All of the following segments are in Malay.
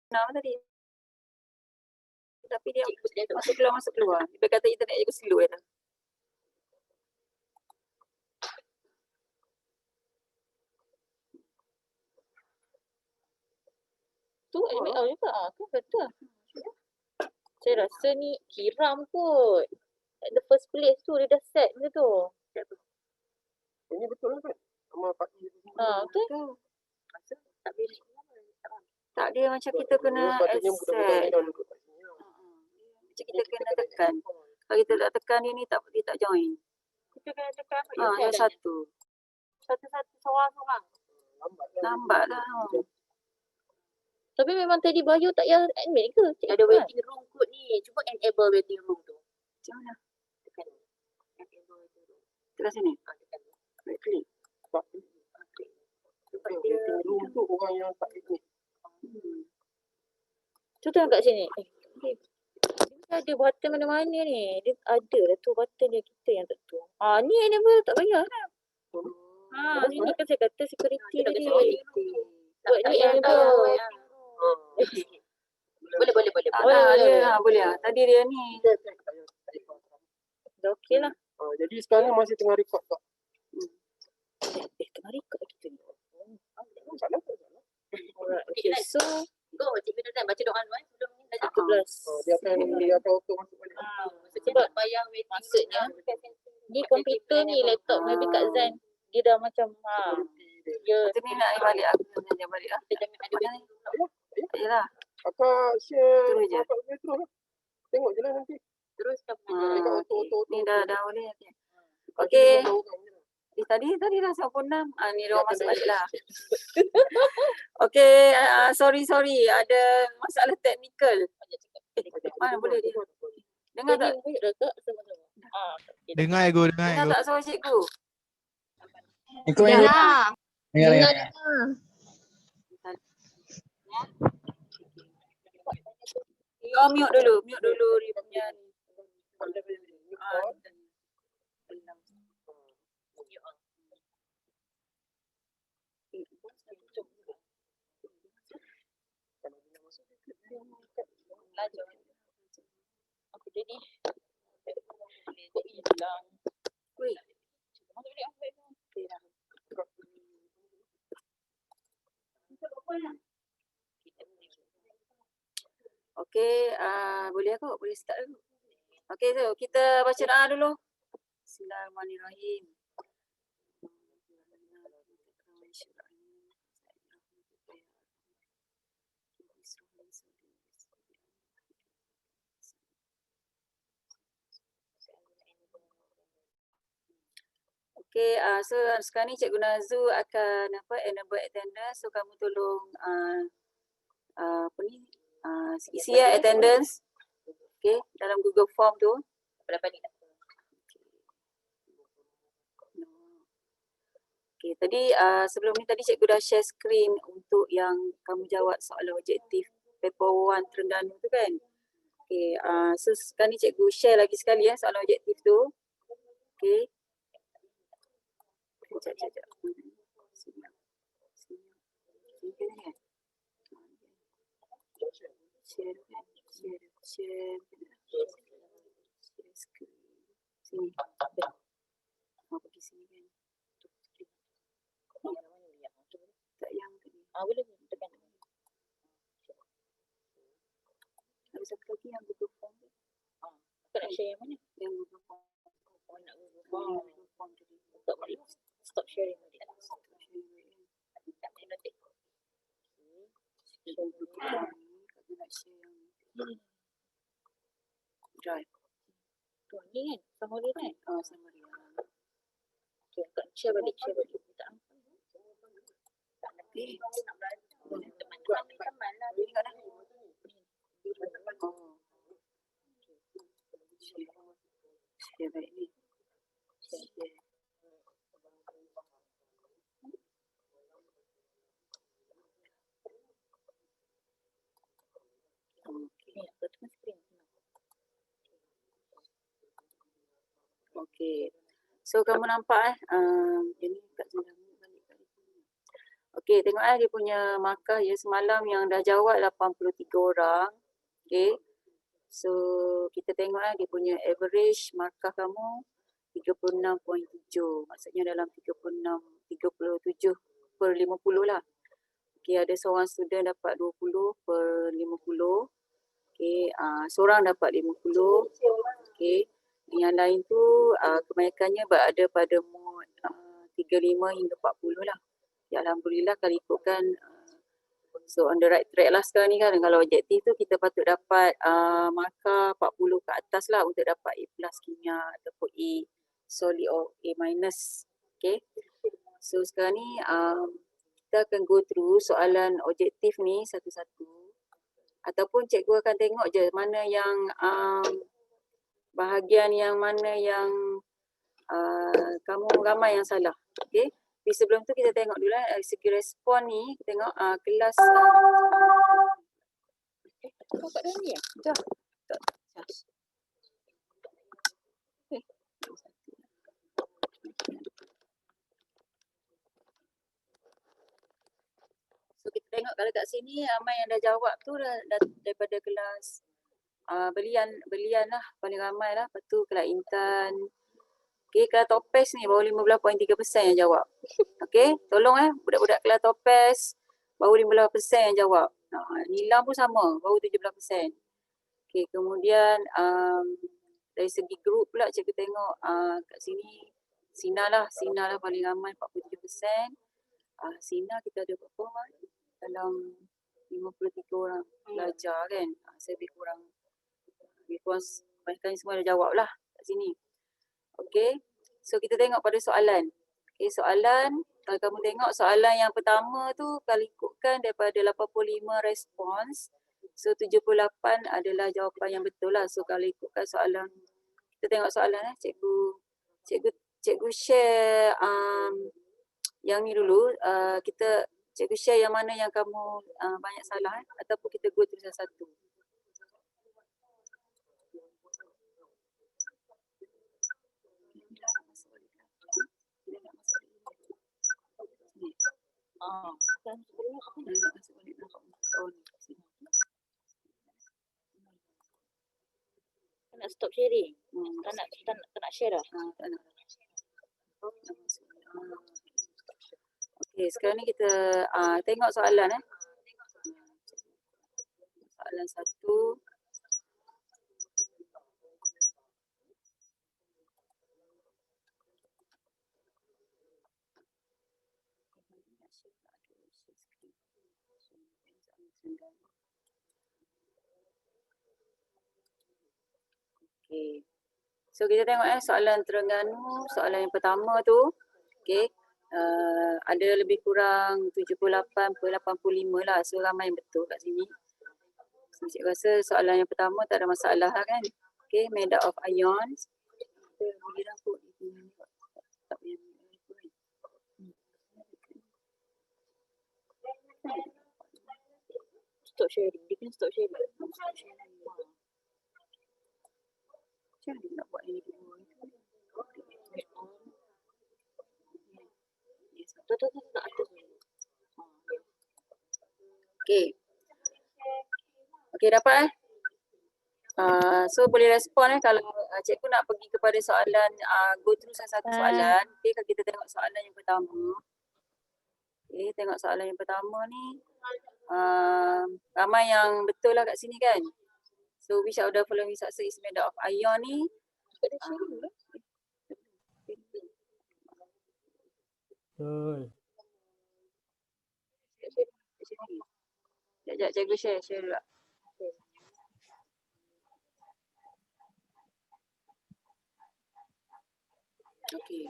Nama tadi. Tapi dia masuk keluar. Dia kata internet je slow dah. Tu ML juga tu betul. Saya rasa ni Kiram kot. At the first place tu dia dah set benda tu. Ini betul lah kan? Sama pagi. Betul. Tak, dia macam kita kena accept. Macam kita kena tekan. Kalau kita tak tekan dia ni dia tak join. Kita kena tekan yang satu. Satu-satu seorang-seorang. Lambat lah. Tapi memang tadi Bayu tak payah admit ke? Ada waiting room kot ni. Cuba enable waiting room tu. Macam mana? Tekan. Enable waiting room. Tekan sini? Tekan. Right click. Waiting room tu orang yang tak admit. Contoh kat sini. Dia ada button mana-mana ni. Dia ada lah tu button dia kita yang tak tahu. Ni enable tak payah lah. Sini kan saya kata security tadi. Buat ni enable. Boleh. Boleh lah. Tadi dia ni. Dah okey lah. Jadi sekarang masih tengah record tak? Tengah record kita ni. Salah. Okay, so Go, Cik Binazan baca doa dulu sebelum ni dah 14. Dia akan auto masuk balik. Sebab maksudnya ni komputer ni laptop maybe Kak Zan dia dah macam dia Macam ni nak balik aku nak balik lah. Kita jangan ada waiting room tau. Tak payahlah. Akak share Terus je. akak boleh terus lah. Tengok je lah nanti. Teruskan Ni dah boleh. Okey. Tadi dah 96. Ni dia orang masuk balik lah. Okey, sorry. Ada masalah teknikal. Mana boleh dia? Dengar tak? Dengar Ego. Dengar tak suara cikgu? Dengar. Mute dulu dia punya ni. aku jadi kok hilang. Weh. Masuk balik aku balik. Okey, boleh aku? Boleh start dulu? Okey, so kita baca doa dulu. Bismillahirrahmanirrahim. Okey, so sekarang ni Cikgu Nazu akan enable attendance. So kamu tolong isi attendance. Okey, dalam Google Form tu. Berapa ni? Okey, tadi sebelum ni tadi Cikgu dah share screen untuk yang kamu jawab soalan objektif paper 1 Terengganu tu kan. Okey, so sekarang ni Cikgu share lagi sekali soalan objektif tu. Okey. Sekejap. Share screen. Sini. Pergi sini kan. Tak yang tadi. Boleh tekan. Ada satu lagi yang Google Form tu. Kau nak share yang mana? Yang Google Form. Nak Google Form tadi. Stop sharing tadi. Tak boleh notik. Kalau nak share yang Drive. Tu ni kan? Sama dia kan? Sama dia. Okay, kau share balik. Tak. Teman-teman lah. Share baik ni. Share. Okey. So kamu nampak ini kat dalam balik kat sini. Okay, tengok dia punya markah ya semalam yang dah jawab 83 orang. Okay. So kita tengok dia punya average markah kamu 36.7. Maksudnya dalam 37 per 50 lah. Okay, ada seorang student dapat 20 per 50. Okay, seorang dapat 50. Okay. Yang lain tu kebanyakannya berada pada mood 35 hingga 40 lah. Ya, Alhamdulillah kalau ikutkan so on the right track lah sekarang ni kan. Kalau objektif tu kita patut dapat markah 40 ke atas lah untuk dapat A plus kimia ataupun A solid or A minus. Okay. So sekarang ni kita akan go through soalan objektif ni satu-satu. Ataupun cikgu akan tengok je mana yang bahagian yang mana yang kamu ramai yang salah. Okay. Tapi sebelum tu kita tengok dulu segi respon ni. Kita tengok kelas Kau kat dalam ni ya? So kita tengok kalau kat sini ramai yang dah jawab tu dah daripada kelas belian lah paling ramai lah. Lepas tu kelas Intan. Okay, kelas Topes ni baru 15.3% yang jawab. Okay, tolong budak-budak kelas Topes baru 15% yang jawab. Nilam pun sama, baru 17%. Okay, kemudian dari segi grup pula cikgu tengok kat sini Sina lah paling ramai 47%. Sina kita ada berapa orang? Dalam 53 orang pelajar kan. Saya lebih kurang kebanyakan semua dah jawab lah kat sini. Okay, so kita tengok pada soalan. Okay, soalan, kalau kamu tengok soalan yang pertama tu kalau ikutkan daripada 85 respons, so 78 adalah jawapan yang betul lah. So kalau ikutkan soalan, kita tengok soalan cikgu share yang ni dulu. Cikgu share yang mana yang kamu banyak salah ataupun kita go through satu-satu. Nak stop sharing. Tak nak share dah. Okay, sekarang ni kita tengok soalan Soalan satu. Okay. So kita tengok soalan Terengganu, soalan yang pertama tu. Okay. Ada lebih kurang 78.85 lah. So ramai yang betul kat sini. So, cikgu rasa soalan yang pertama tak ada masalah lah kan. Okay, made up of ions. Boleh dah kot. Tak payah. Stop sharing. Dia kena stop sharing. Macam mana nak buat ini dua? Tak atas. Okay. Okay, dapat so boleh respon kalau cikgu nak pergi kepada soalan, go through satu-satu soalan. Okay, kalau kita tengok soalan yang pertama. Okay, tengok soalan yang pertama ni. Ramai yang betul lah kat sini kan. So which of the following substance is made up of ion ni? Sekejap cikgu share dulu. Okay.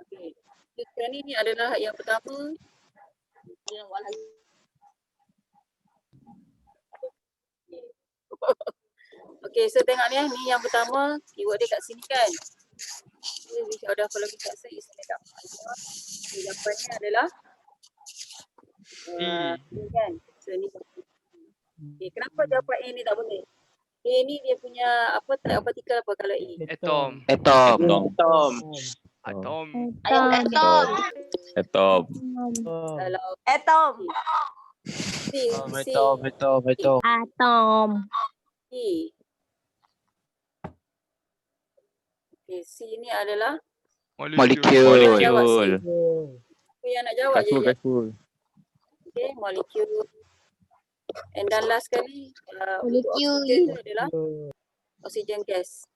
Okay. Sekarang ni adalah yang pertama. Okay, so tengok ni yang pertama, keyword dia kat sini kan. Which of the following substance is made up of ion? Jawapannya adalah ni kan. So ni. Okay, kenapa jawapan A ni tak boleh? A ni dia punya apa type of particle apa kalau A? Atom. Atom. Atom. Atom. Atom. Kalau Atom. C, C, Atom. C. Okay, C ni adalah Molekul. jawab C. Siapa yang nak jawab je? Kasur. Okay, molekul. And dan last sekali, untuk Molekul. oksigen tu adalah oksigen gas.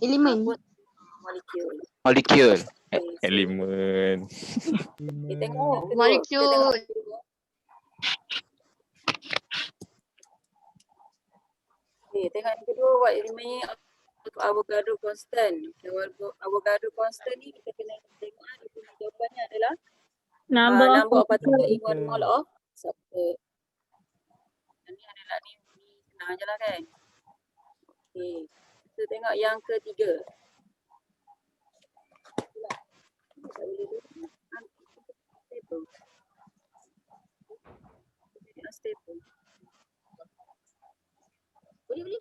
Elemen. Molekul. Molekul. Okay, so, Elemen. okay, tengok. Molekul. Okay, tengok yang kedua, what elemen untuk Avogadro constant. Avogadro constant ni kita kena tengok dia punya jawapannya adalah number of particle in 1 mole of substance. Ini adalah ni senang je lah kan. Okay, kita tengok yang ketiga. Tak boleh tu. Staple. Staple. Boleh.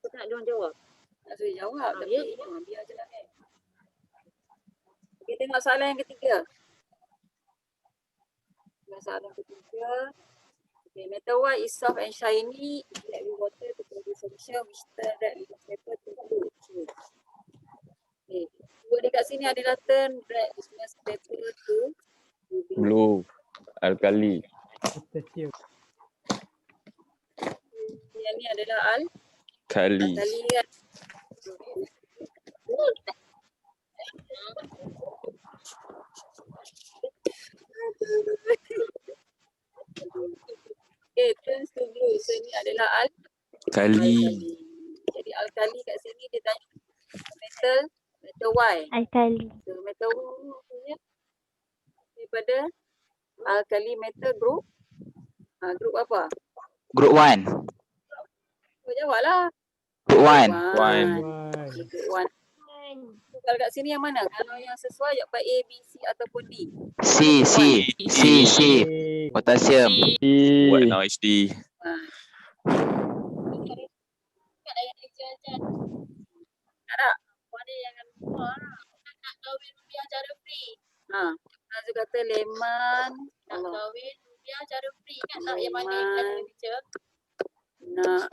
Kau tak nak diorang jawab? Nak suruh jawab tapi Ya. biar je lah kan. Okay, tengok soalan yang ketiga. Soalan ketiga. Okay, metal white is soft and shiny. Like with water to produce solution which turn red litmus paper to blue. Okay. Dua dekat sini adalah turn red litmus paper to blue. Blue. Alkali. Yang ni adalah Kali. alkali kan. Okay, turns to blue. So ni adalah Kali. Jadi alkali kat sini dia tanya metal Y. Alkali. So metal Y daripada alkali metal group. Group apa? Group 1. Kau jawablah. Group 1. One. Group 1. Kalau kat sini yang mana? Kalau yang sesuai jawapan A, B, C ataupun D. C. Potasium. Buat HD. Tak? Mana yang akan lupa lah. Nak kahwin rupiah cara free. Nazul kata lemon. Nak Allah. kahwin rupiah cara free. Ingat tak yang mana yang kata teacher? Nak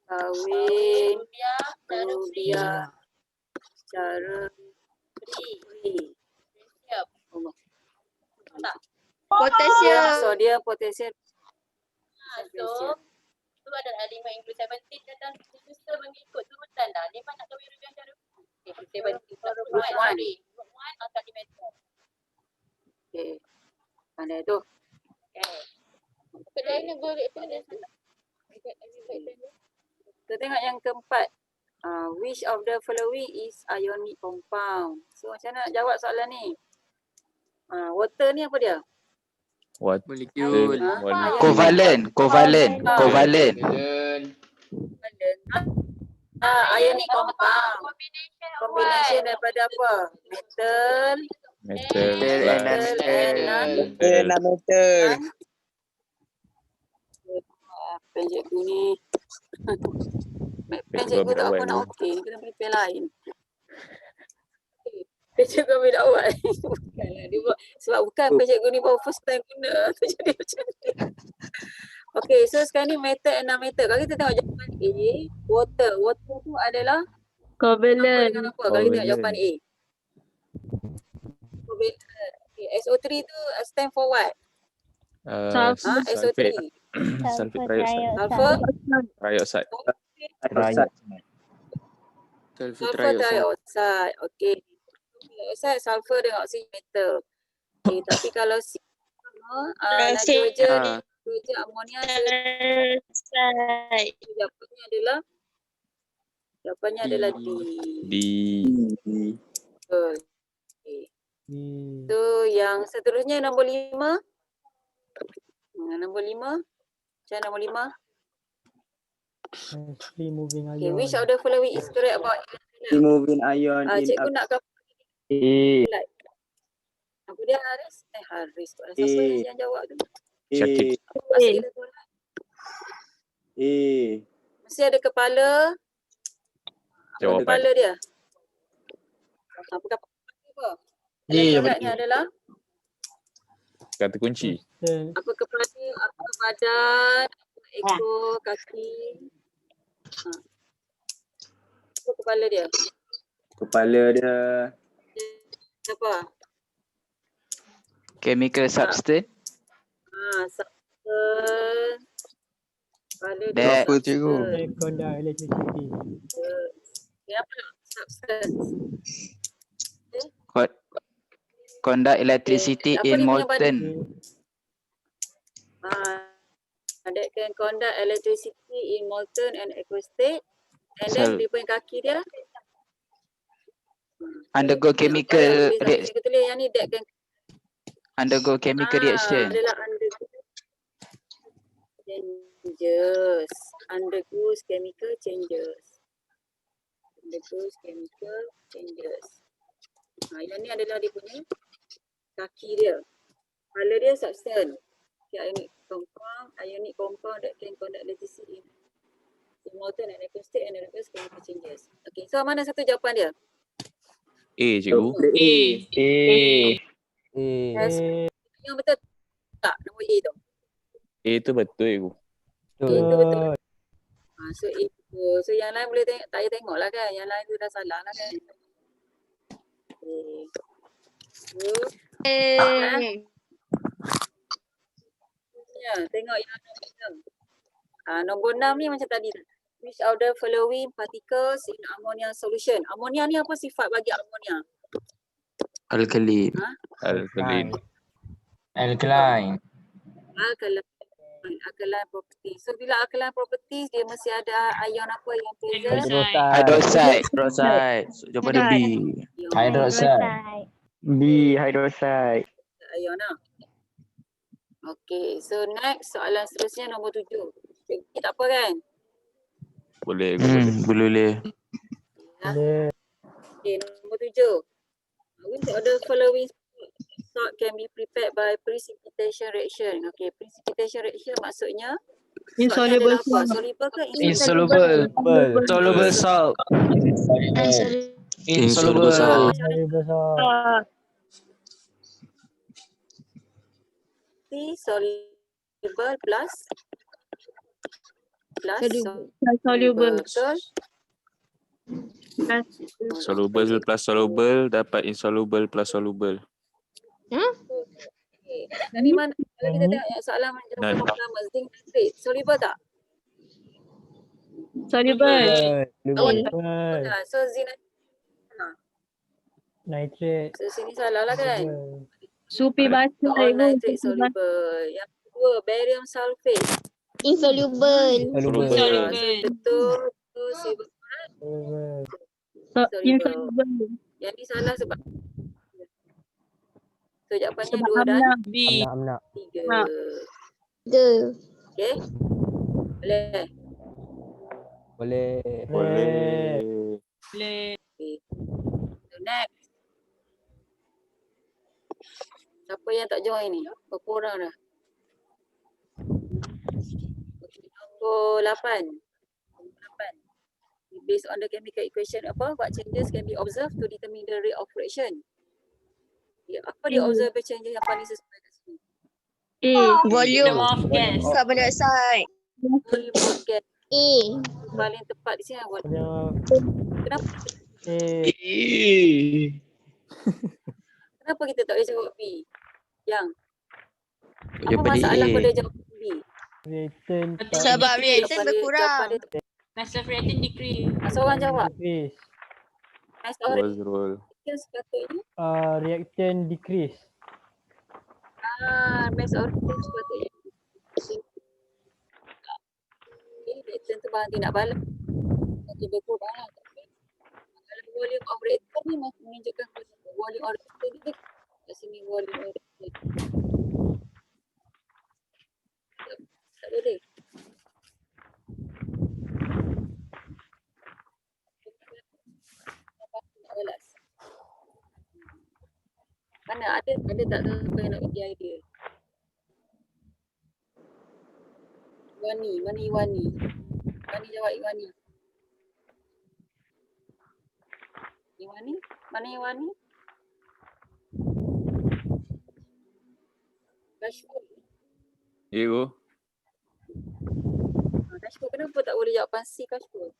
kahwin Rupiah cara free. rupiah cara Free. free. Siap. Allah. Tak. Potasium. Sodium, potasium. So, tu adalah elemen include 17 dan susah mengikut turutan dah. Lepas nak kahwin rupiah cara free. 17. Group 1, sorry. Group 1 alkali metal. Okay. Pandai tu. Kedainya boleh tu dia. Kita tengok yang keempat. Which of the following is ionic compound? So macam mana nak jawab soalan ni? Water ni apa dia? What? Molekul. Covalent. Ionic compound. Combination of Combination daripada apa? Metal, Metal. and pen cikgu ni. Pen cikgu tak apa nak okey, ni kena beli pen lain. Pen cikgu ambil dakwat. Bukanlah dia buat, sebab bukan pen cikgu ni baru first time guna. Tu jadi macam ni. Okay, so sekarang ni metal and non-metal. Kalau kita tengok jawapan A, water. Water tu adalah apa dengan apa? Kalau kita tengok jawapan A. Covalent. Okay, SO3 tu stand for what? SO3. Sulfate. Sulfate trioxide. Sulfur? Trioxide. Sulfur trioxide. Okay. Trioxide, sulfur dengan oksigen metal. Okay, tapi kalau nitrogen kerja amonia Selesai. jawapannya adalah D. D. Betul. Okay. So yang seterusnya nombor 5. Nombor 5. Macam nombor 5. Moving Okay, which of the following is correct about Removing ion in cikgu nak kamu A. apa dia Haris? Haris tu. Siapa yang jawab tu? Syakib. Pasti ada soalan. A. Mesti ada kepala. Jawapan. Kepala dia. Apa kata apa? Yang correctnya adalah Kata kunci. apa kepala, apa badan, apa ekor, kaki. Apa kepala dia? Kepala dia Apa? Chemical substance. Substance. Kepala dia. That- Apa cikgu? Conduct electricity. Apa substance? Conduct electricity Apa in dia punya molten. That can conduct electricity in molten and aqueous state. And then So- dia punya kaki dia Undergo chemical reaction. Kita tulis yang ni that can Undergo chemical reaction. adalah changes. Undergoes chemical changes. Undergoes chemical changes. Yang ni adalah dia punya kaki dia. Kepala dia substance. Ionic compound that can conduct electricity in molten and aqueous state and undergoes chemical changes. Okay, so mana satu jawapan dia? A, cikgu. Yes. Yang betul tak? Nombor A tu. A tu betul, cikgu. Itu betul. So A tu. So yang lain boleh tengok, tak payah tengok lah kan. Yang lain tu dah salah lah kan. Okay. So, tengok yang nombor 6 ni macam tadi. Which of the following particles in ammonia solution? Ammonia ni apa sifat bagi ammonia? Alkali. Alkaline. Alkaline. Alkaline properties. So bila alkaline properties dia mesti ada ion apa yang present? Hydroxide. Jawapan dia B. Hydroxide. B. Hydroxide. Ion lah. Okay, so next soalan seterusnya nombor 7. Okay, tak apa kan? Boleh, boleh. Boleh. Okay, nombor 7. Which of the following salt can be prepared by precipitation reaction? Okay, precipitation reaction maksudnya insoluble salt. Soluble ke Insoluble. Soluble salt. Insoluble salt. Soluble plus Soluble. Betul? Soluble plus soluble dapat insoluble plus soluble. Okay. Dari mana? Kalau kita tengok yang soalan None. pertama, zinc nitrate. Soluble tak? Soluble. So zinc Nitrate. so sini salah lah kan? Supi baca. So all nitrate soluble. Yang kedua, barium sulfate. Insoluble. Soluble. Betul. Silver Insoluble. yang ni salah sebab so jawapannya 2 dan Amnak. 3. Tiga. Okay? Boleh? Boleh. Okay. So next. Siapa yang tak join ni? Berapa orang dah? Okay, nombor 8. Based on the chemical equation apa? What changes can be observed to determine the rate of reaction? Ya, apa dia observable changes yang paling sesuai kat sini? Volume. of gas. Carbon dioxide. Volume of gas. Paling tepat di sini awak. Kenapa kenapa kita tak boleh jawab B? Yang apa Jawapan dia masalah A. pada jawab B? Reaction. Sebab reaction berkurang. Mass of reactant decrease. Seorang jawab. Decrease. Seorang Roll. sepatutnya. Reaction decrease. Mass of reaction sepatutnya. Reaktan tu bahan tindak balas. Lebih kurang lah. Tapi kalau volume of reaktan ni menunjukkan volume of reaktan ni kat sini volume of reaktan. Tak boleh. Tindak balas. Mana ada tak siapa yang nak bagi idea? Iwani, mana Iwani? Iwani jawab Iwani. Iwani? Mana Iwani? Kashful. Ya go. Kashful kenapa tak boleh jawapan C Kashful?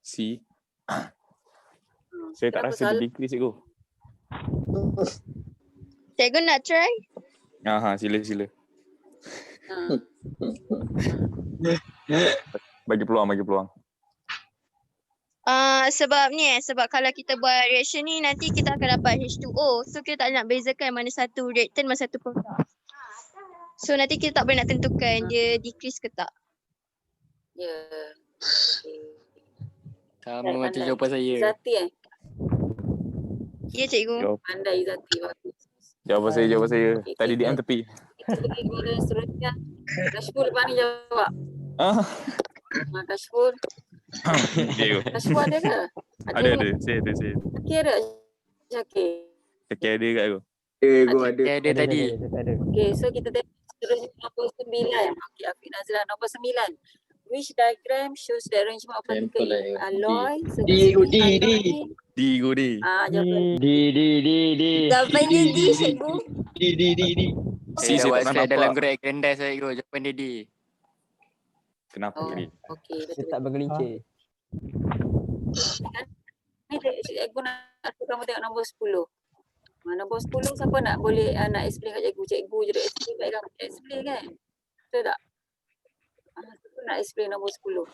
C. Saya tak Kenapa rasa salah? dia decrease go. Cikgu nak try? Sila. Ha. Bagi peluang. Sebab ni sebab kalau kita buat reaction ni nanti kita akan dapat H2O. So kita tak nak bezakan mana satu reactant mana satu produk. So nanti kita tak boleh nak tentukan dia decrease ke tak. Ya. Okay. Sama macam Pandai. jawapan saya. Zati Ya cikgu. Pandai Zati. Bagus. Jawapan saya. Okay, Tadi DM tepi. Kita pergi kepada seterusnya. Kashful lepas ni jawab. Kashful. Ya go. Kashful ada ke? Ada. Saya ada. Syakir ada? Syakir. Okey ada kat aku. Ada. Ada tadi. Ada. Okay, so kita tengok seterusnya nombor 9. Okay, Afiq Nazlan nombor 9. Which diagram shows the arrangement of particle in alloy? So, D go D. jawapan. D. Jawapan dia D cikgu. D. C Saya dah buat tak slide nampak. dalam gerak Grandas saya go. Jawapan dia D. Kenapa Oh, tadi? okay. Dia tak bergelincir. Ni cikgu nak kamu tengok nombor 10. Nombor 10 siapa nak boleh nak explain kat cikgu? Cikgu je dia explain baik kamu explain kan? Betul tak? Siapa nak explain nombor 10?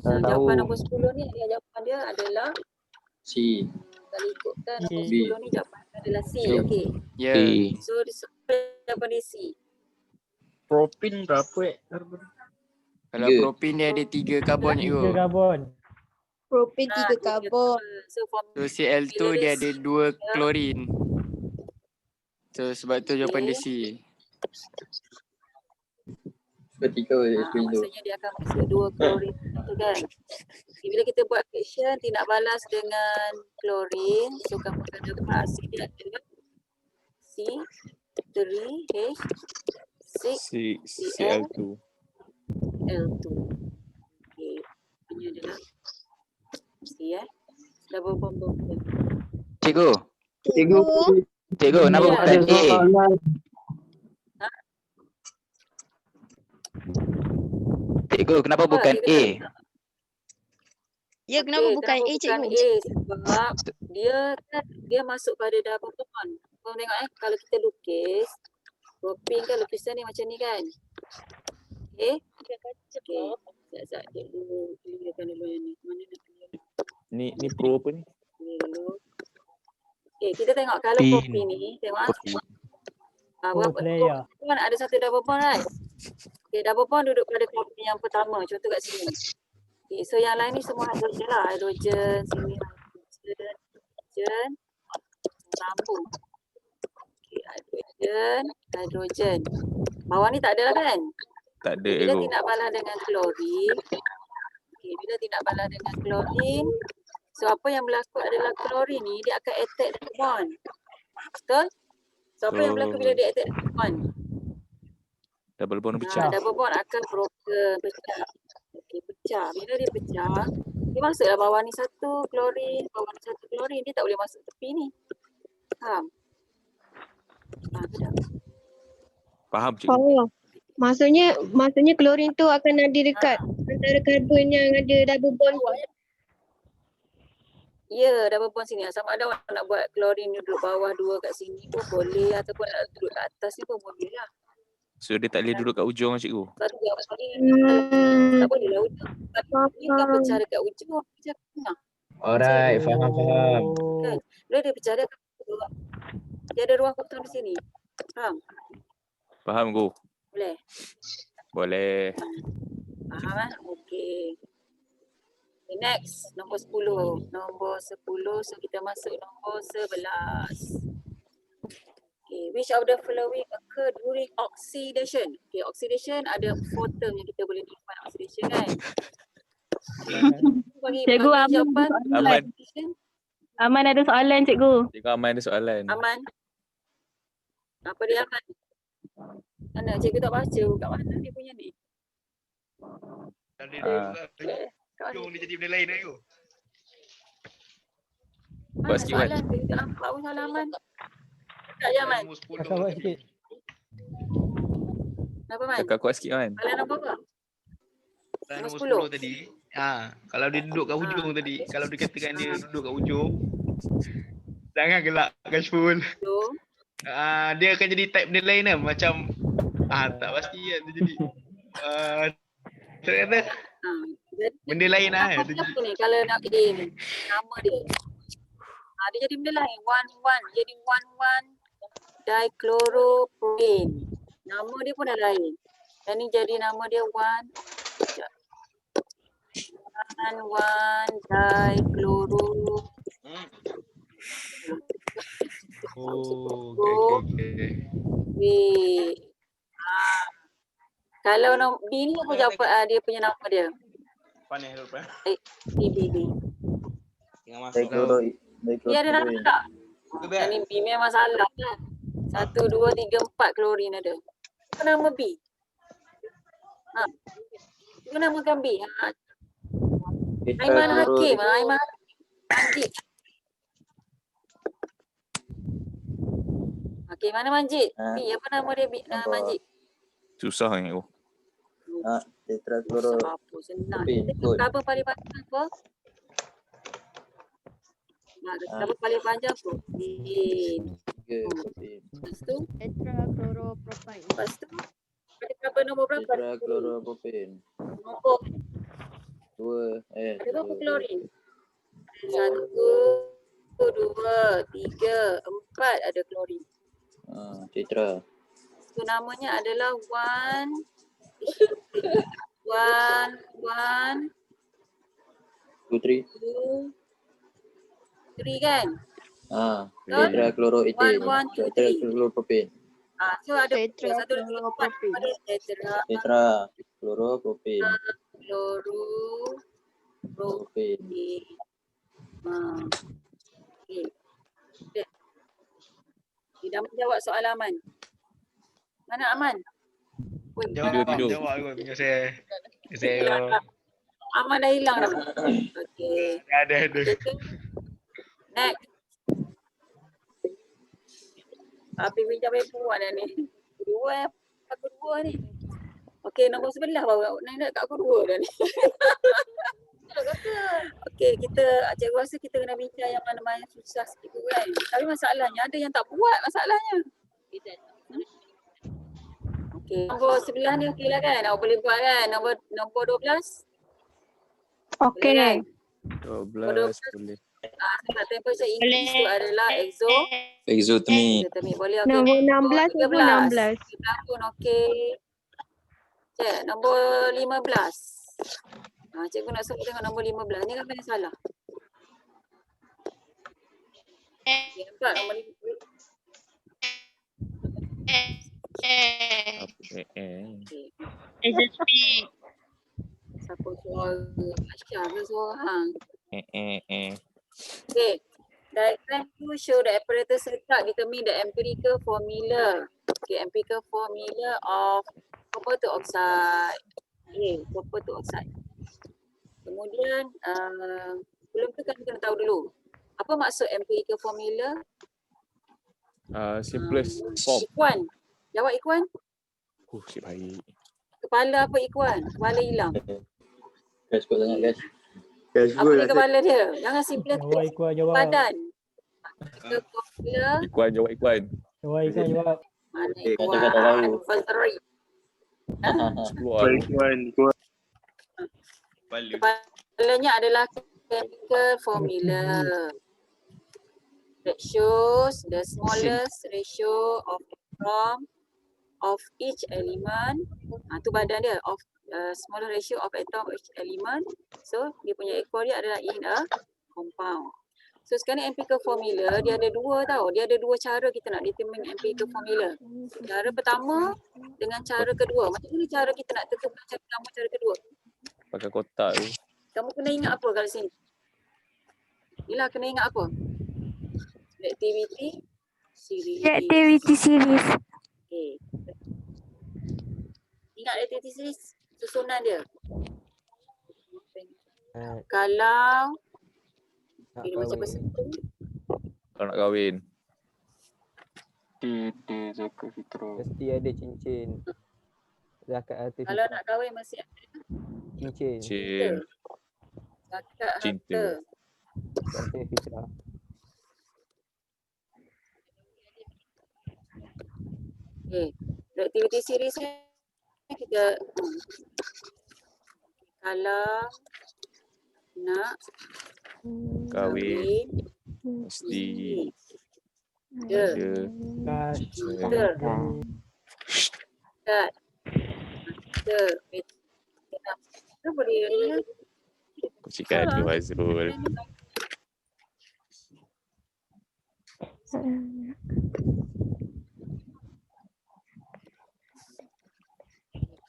Tak tahu. Jawapan nombor 10 ni jawapan dia adalah C. kalau ikutkan nombor B. 10 ni jawapan dia adalah C. C. Okey. Ya. So jawapan dia C. Propin berapa Kalau propin dia ada 3 karbon je 3 go. karbon. Propin 3 karbon. So So Cl2 dia ada 2 klorin. So sebab tu jawapan dia C. maksudnya dia akan masuk 2 klorin tu kan. Okay, bila kita buat reaction tindak balas dengan klorin, so kamu akan dapat hasil dia adalah C3H6L2. CL2. Okay, ini adalah C double bond bond. Cikgu, kenapa Ya. bukan A? Cikgu, kenapa bukan A? Ya kenapa bukan A cikgu? A sebab dia masuk pada double bond. Kau tengok kalau kita lukis propin kan lukisan ni macam ni kan. Okey. Okey. Sekejap dulu. Clearkan dulu yang ni. Mana nak clear? Ni pro apa ni? Clear dulu. Okey, kita tengok kalau Pin. propin ni, tengok Oh, player. kan ada satu double bond kan? Okey, double bond duduk pada propin yang pertama. Contoh kat sini. Okey, so yang lain ni semua hidrogen lah. Hidrogen, sini hidrogen, sambung. Okey, hidrogen. Bawah ni tak ada lah kan? Tak ada Bila ego. tindak balas dengan klorin, bila tindak balas dengan klorin, so apa yang berlaku adalah klorin ni dia akan attack double bond. Betul? So apa yang berlaku bila dia attack double bond? Double bond pecah. Double bond akan broken, pecah. Okey, pecah. Bila dia pecah, dia masuklah bawah ni satu klorin, bawah ni satu klorin, dia tak boleh masuk tepi ni. Faham? Faham tak? Faham cikgu? Oh. Maksudnya klorin tu akan ada dekat antara karbon yang ada double bond tu. Ya, double bond sini. Sama ada awak nak buat klorin duduk bawah dua kat sini pun boleh ataupun nak duduk kat atas ni pun boleh lah. So dia tak boleh duduk kat ujung cikgu. Satu yang paling tak boleh lah ujung. Tapi ni kan pecah dekat ujung, pecah kat tengah. Alright, faham. Kan? Bila dia pecah dia akan dia ada ruang kosong di sini. Faham? Faham go? Boleh? Boleh. Faham kan? Okay. Okay, next, nombor 10. Nombor 10, so kita masuk nombor 11. Okay, which of the following occur during oxidation? Okay, oxidation ada 4 term yang kita boleh define oxidation kan? Cikgu, Aman jawapan. ada soalan. Aman. Aman ada soalan, cikgu. Cikgu Aman ada soalan. Aman. Apa dia Aman? Mana? Cikgu tak baca. Kat mana dia punya ni? Kat mana? Dia jadi benda lain dah tu. Mana sikit, Wan. soalan tu? Tak nampak pun soalan Aman. Tak je Aman. Kakak buat sikit. Kenapa Man? Cakap kuat sikit Man. Soalan nombor apa? Nombor 10 tadi. Kalau dia duduk kat hujung tadi, kalau dia katakan dia duduk kat hujung, jangan gelak Kashful. Dia akan jadi type benda lain lah. Macam tak pasti kan dia jadi ternyata benda lain lah. Nama dia apa ni? Kalau nak A ni, nama dia. Dia jadi benda lain. 1,1. Jadi 1,1 dichloropropan. Nama dia pun dah lain. Dan ni jadi nama dia 1,1 dichloro. Okay. Kalau B ni apa jawapan dia punya nama dia? Panas tu Pak. B. Tengah masuk dah. Dia ada nama tak? Yang ni B memang salah kan? 1, 2, 3, 4 klorin ada. Apa nama B? Apa namakan B? Aiman Hakim. Aiman Manjid. Okey, mana Manjid? B, apa nama dia Manjid? Susah ni aku. Tetrachloro. Apa senang. Apa paling panjang apa? Apa paling panjang apa? Lepas tu? Tetrachloropropan. Lepas tu? Ada berapa nombor berapa? Tetrachloropropan. Nombor 2. ada berapa klorin? 1, 2, 3, 4 ada klorin. Tetra. So namanya adalah 1, 2, 3. 3 kan? Tetrachloroethane. 1, 2, 3. Tetrachloropropan. So ada 1, 2, 3, 4 ada Tetrachloropropan. tetrachloropropan. Okay. Tidak menjawab soalan Aman. Mana Aman? Tidur. Jawab aku punya saya. Aman dah hilang dah. Okey. Ada. Next. Api bincang perempuan dah ni. Aku dua ni. Okey, nombor 11 baru nak kat aku 2 dah ni. Okey, cikgu rasa kita kena bincang yang mana-mana yang susah sikit tu kan. Tapi masalahnya ada yang tak buat masalahnya. Okey, nombor 11 ni okey lah kan? Boleh buat kan? Nombor 12? Okey. Boleh kan? 12 boleh. Temperature increase tu adalah Exothermic. Boleh okey. Nombor 16 tu 16. 13 pun okey. Cek, nombor 15. Cikgu nak suruh tengok nombor 15. Ni kan banyak salah. Nampak nombor 15. SSP. Siapa suara? Aisyah ke suara hang? Eh. Okay. Diagram to show the apparatus circuit determine the empirical formula. Okay, empirical formula of copper to oxide. Okay, copper to oxide. Kemudian, sebelum tu kan kita tahu dulu. Apa maksud empirical formula? Simplest form. Ikhwan. Jawab Ikhwan. Cik baik. Kepala apa Ikhwan? Kepala hilang. Guys, kau sangat guys. Apa ni kepala dia? Jangan simple Jawab. badan. Empirical formula. Ikuan jawab Ikuan. Jawab. Mana Kata-kata Ikhwan? Fazri. Kepalanya adalah chemical formula that shows the smallest ratio of atom of each element, tu badan dia, of smaller ratio of atom of each element. So dia punya equal dia adalah in a compound. So sekarang empirical formula dia ada dua tau. Dia ada dua cara kita nak determine empirical formula. Cara pertama dengan cara kedua. Macam mana cara kita nak tentukan cara pertama, cara kedua? Pakai kotak tu. Kamu kena ingat apa kat sini? Ila kena ingat apa? Reactivity series. Reactivity series. Okay. Ingat reactivity series susunan dia. Kalau dia macam peserta. Kalau nak kahwin. Zakat fitrah. Mesti ada cincin. Zakat harta Kalau fitrah. nak kahwin mesti ada Cincin. Cin. zakat Cinta. harta. Harta fitrah. Okay. Reactivity series ni kita kalau nak Kahwin. kahwin Mesti ada ada Kas. cinta zakat harta fitrah. Kenapa dia ni? Cakap ada Fazrul.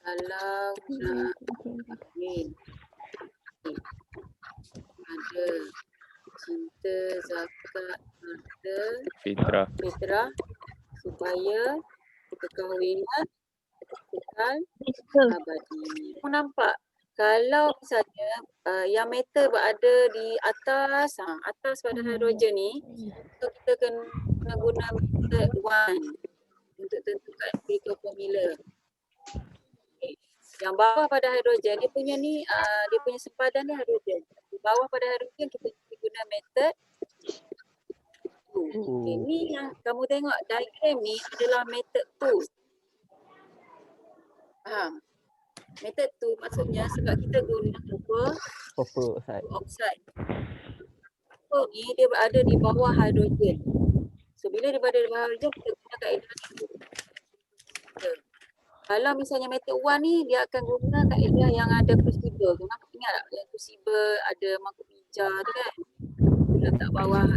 Kalau nak kahwin ada cinta zakat harta Fitrah. fitrah supaya perkahwinan kekal abadi. Kamu nampak kalau misalnya yang metal berada di atas atas pada hidrogen ni, so kita kena guna method 1 untuk tentukan empirical formula. Okay. Yang bawah pada hidrogen dia punya ni dia punya sempadan ni hidrogen. Di bawah pada hidrogen kita guna method 2. Okay. Ni yang kamu tengok diagram ni adalah method 2. Faham? Method 2 maksudnya sebab kita guna Copper oxide. oxide. Copper ni dia berada di bawah hidrogen. So bila dia berada di bawah hidrogen kita guna kaedah ni. Kalau misalnya method 1 ni dia akan guna kaedah yang ada crucible. Kenapa ingat tak yang crucible ada mangkuk hijau tu kan? Dia letak bawah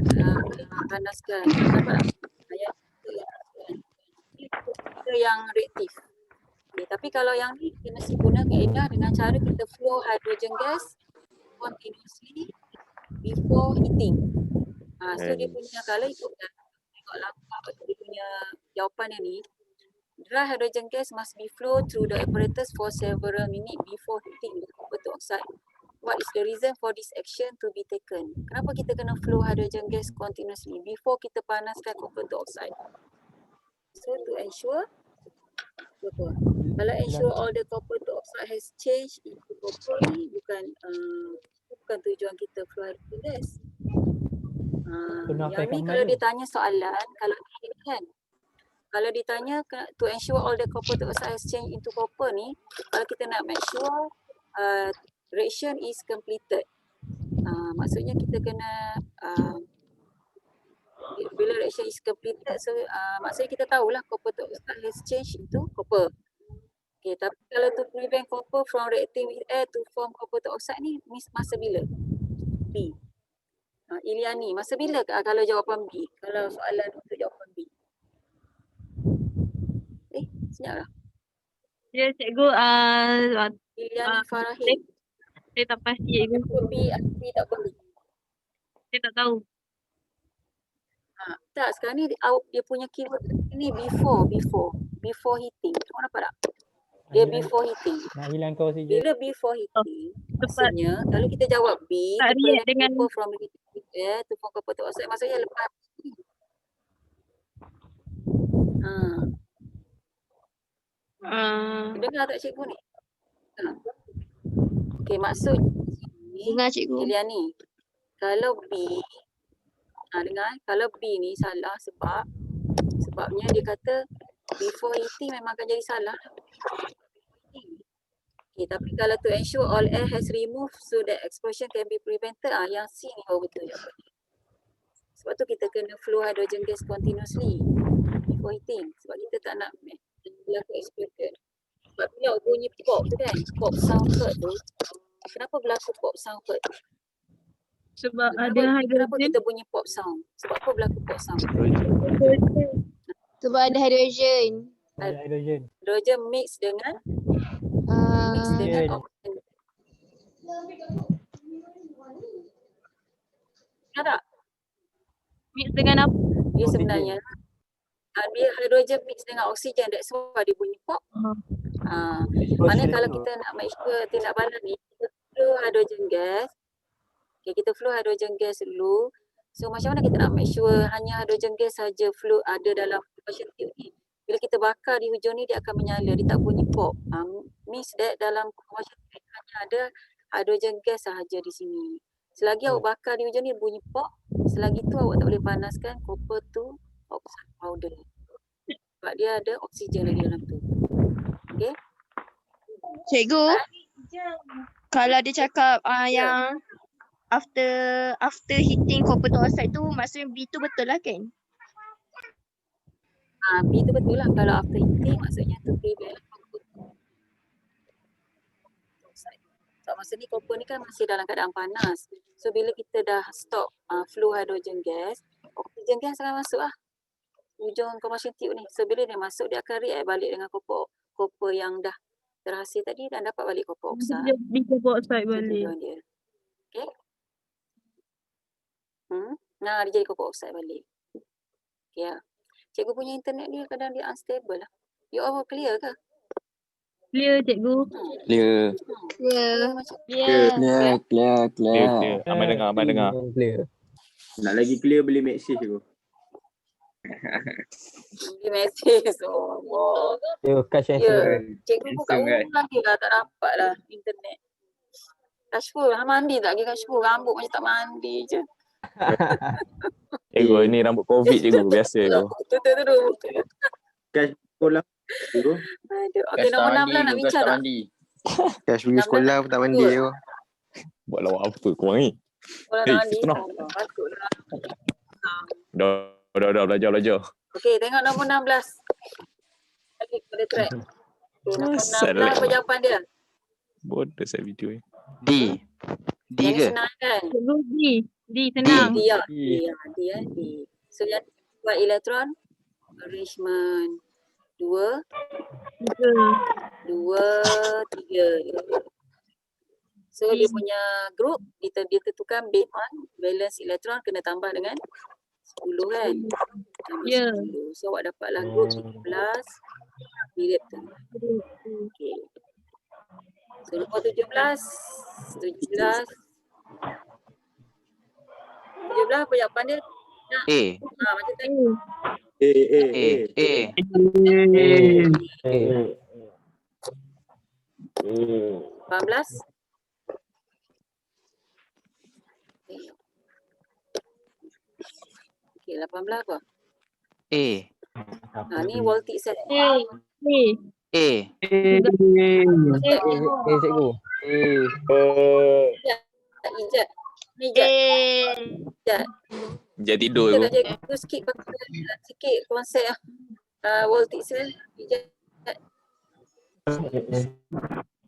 panaskan. Nampak tak? Itu yang reaktif. Okay, tapi kalau yang ni kita mesti guna kaedah dengan cara kita flow hydrogen gas continuously before heating. So dia punya kalau ikutkan tengok lampak dia punya jawapan yang ni, dry hydrogen gas must be flow through the apparatus for several minutes before heating the copper to oxide. What is the reason for this action to be taken? Kenapa kita kena flow hydrogen gas continuously before kita panaskan copper to oxide? So to ensure apa? Kalau ensure all the copper to oxide has changed into copper ni bukan tujuan kita flow hydrogen gas. Yang ni kalau ditanya soalan, kalau ni kan, kalau ditanya to ensure all the copper to oxide has changed into copper ni, kalau kita nak make sure reaction is completed. Maksudnya kita kena bila reaction is completed, so maksudnya kita tahulah copper to oxide has changed into copper. Okay, tapi kalau to prevent copper from reacting with air to form copper to oxide ni masa bila? B. Iliani, masa bila kalau jawapan B? Kalau soalan untuk jawapan B. Senyap lah. Ya cikgu, Iliani Farahin. saya tak pasti cikgu. B tak boleh. Saya tak tahu. Tak, sekarang ni dia punya keyword ni before heating. Kamu nampak tak? Dia before heating. Nak hilangkan oksigen. Bila before heating, maksudnya kalau kita jawab B, to prevent copper from reacting with air to form copper to oxide, maksudnya lepas ni. Dengar tak cikgu ni? Okay, maksud ni Dengar cikgu. Iliani, kalau B dengar, kalau B ni salah sebabnya dia kata before heating memang akan jadi salah. Okay, tapi kalau to ensure all air has removed so that explosion can be prevented, yang C ni baru betul jawapannya. Sebab tu kita kena flow hydrogen gas continuously before heating. Sebab kita tak nak berlaku expected. Sebab bila bunyi pop tu kan, pop sound hurt tu, kenapa berlaku pop sound hurt? Sebab ada Kenapa hidrogen. kita bunyi pop sound? Sebab apa berlaku pop sound? Sebab ada hidrogen. Ada hidrogen. Hidrogen mix dengan Oksigen. oksigen. Ingat tak? Mix dengan apa? Dia sebenarnya dia hidrogen mix dengan oksigen, that's why dia bunyi pop. Mana kalau kita nak make sure tindak balas ni, kita flow hidrogen gas. Okay, kita flow hidrogen gas dulu. So macam mana kita nak make sure hanya hidrogen gas saja flow ada dalam combustion tube ni? Bila kita bakar di hujung ni dia akan menyala, dia tak bunyi pop. Means that dalam combustion tube hanya ada hidrogen gas sahaja di sini. Selagi awak bakar di hujung ni bunyi pop, selagi tu awak tak boleh panaskan copper tu oxide powder. Sebab dia ada oksigen lagi dalam tu. Okay? Cikgu, kalau dia cakap yang after heating copper to oxide tu, maksudnya B tu betul lah kan? B tu betul lah. Kalau after heating maksudnya tu prevent copper oxide. So masa ni copper ni kan masih dalam keadaan panas. So bila kita dah stop flow hydrogen gas, oksigen gas akan masuk lah hujung combustion tube ni. So bila dia masuk dia akan react balik dengan copper yang dah terhasil tadi dan dapat balik copper oxide. Dia copper oxide balik. Dia. Okay. Nah, dia jadi copper oxide balik. Okay lah. Cikgu punya internet dia kadang dia unstable lah. You all clear ke? Clear cikgu. Clear. Clear. Aman dengar. Clear. Nak lagi clear boleh message aku. Dia message. Oh. Yo, cash and Ya. Cikgu buka Handsome, kan? ulang lagi lah. Tak dapat lah internet. Kashful, mandi tak lagi Kashful? Rambut macam tak mandi je. Cikgu, ni rambut COVID cikgu. Biasa tu. Tutup. Cash sekolah. Aduh. Okay, nombor 16 nak bincang tak? Cash pergi sekolah pun tak mandi tu. Buat lawak apa korang ni? Kalau Hey, nak mandi, fitnah. patutlah. Dah belajar. Okay, tengok nombor 16. Balik pada track. Okay, nombor Asal 16 apa jawapan dia? Bodoh saya video ni. D. D Yang ni ke? senang kan? Cikgu D senang. D. So yang buat elektron arrangement 2, 3. So dia punya group dia tentukan based on valence elektron kena tambah dengan 10 kan? Ya. 10. So awak dapatlah group 13 period tu. Okay. So nombor 17 apa jawapan dia? A. Macam tadi. A. 18. Okay, 18 apa? A. Ni voltage set. A. A. Cikgu. Ijat. Jangan tidur Kita aku. nak cikgu sikit konsep voltage cell.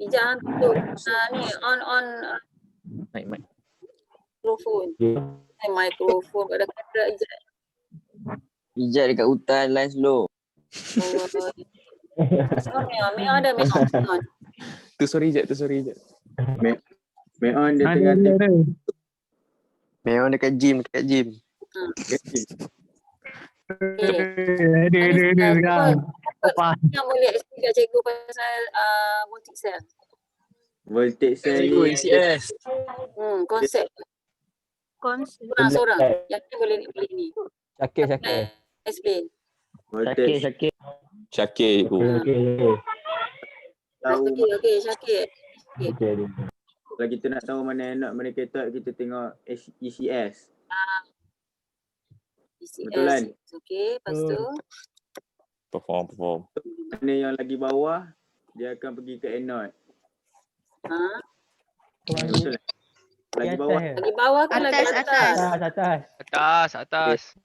Ijat tu. Ni on Mic. mikrofon. Mikrofon pada kamera Ijat. Ijat dekat hutan line slow. Memang ada memang. Tu sorry je. Meon dia tengah Memang dekat gym. Yang boleh explain kat cikgu pasal voltage cell. voltage cell Cikgu ni. ECS. Konsep. Seorang yang boleh ni. Syakir. Explain. Voltage Syakir cikgu. tahu Okey, Syakir. kalau kita nak tahu mana enak mana ketat kita tengok ECS. Betul kan? Okey, lepas tu Perform. Mana yang lagi bawah dia akan pergi ke anode. Betul tak? Lagi bawah. lagi bawah kan lagi atas. Atas. Atas.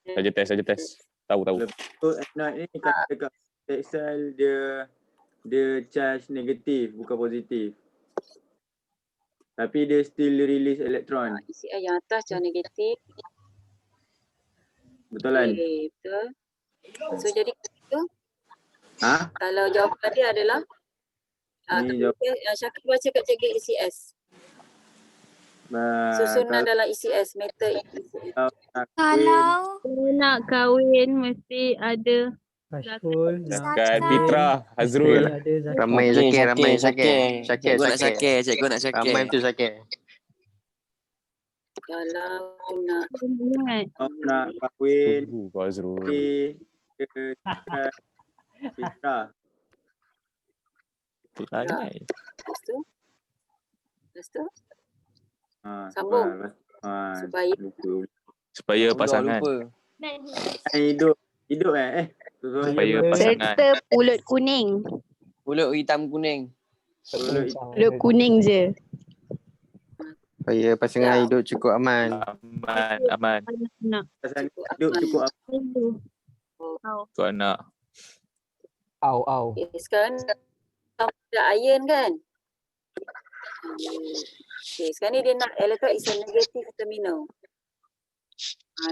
Saja test. Tahu. So anode ni kalau dekat Excel dia charge negatif bukan positif. Tapi dia still release elektron. ECI yang atas charge negatif. Betul kan? Okay, betul. So jadi itu Ha? kalau jawapan dia adalah Ni jawab. Syakir baca kat cikgu ECS. Susunan dalam ECS, method ECS. Kalau nak kahwin mesti ada Masyul. Zakat Fitrah, Hazrul. Ramai Zakir, ramai Zakir. Zakir, Cikgu nak Zakir. Zakir, cikgu nak Zakir. Ramai betul Zakir. Kalau nak ingat. Nak kahwin Kau Hazrul. Fitrah. Perangai. Lepas tu Ha, Sambung. supaya Supaya pasangan. Lupa. Hidup Supaya pasangan. Serta pulut kuning. Pulut hitam kuning. Pulut kuning je. Supaya pasangan hidup cukup aman. Aman. Nak. pasangan hidup cukup apa? Kau anak. Au. okay, sekarang ada iron kan? Okay, sekarang ni dia nak electrode is a negative terminal.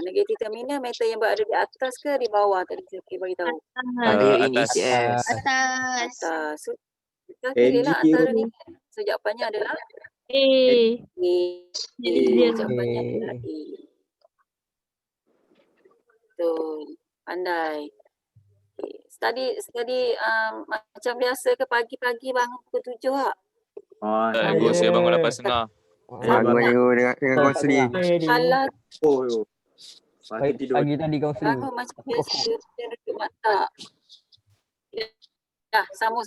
Negative terminal metal yang berada di atas ke di bawah tadi saya bagi tahu. Ada in Atas. ECS. Atas. Atas. So, kita pilihlah antara ni. So jawapannya adalah Eh. A. Dia. Jawapannya adalah A. Betul. Pandai. Okay. Study macam biasa ke pagi-pagi bangun pukul 7 tak? Ibu saya bangun 8.30. Bangun dengan kaunseling. Salah Pagi tidur. Pagi tadi kau bangun macam biasa. Dia duduk mata. Dah, sambung.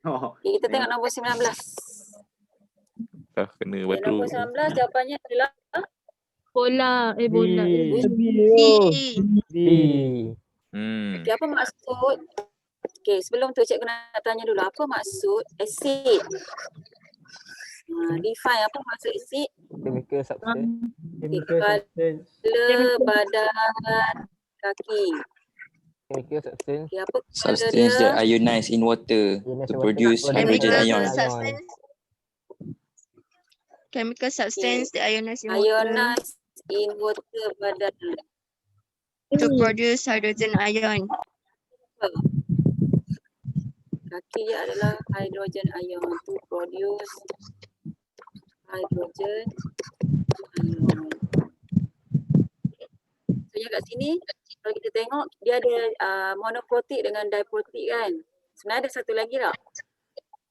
Okay, kita tengok nombor 19. Dah kena Okay, batu. nombor 19 jawapannya adalah Bola. Bola. B. okay, apa maksud? Okay, sebelum tu cikgu nak tanya dulu apa maksud acid? Define apa maksud acid? Chemical substance. Kepala, badan, kaki. Chemical substance. Okay, apa kepala Substance dia? that ionize in water to produce hydrogen ion. Chemical substance that ionize in water Ionize in water badan. to produce hydrogen ion. Kaki dia adalah hydrogen ion to produce hydrogen ion. So yang kat sini kalau kita tengok dia ada monoprotik dengan diprotik kan. Sebenarnya ada satu lagi tak?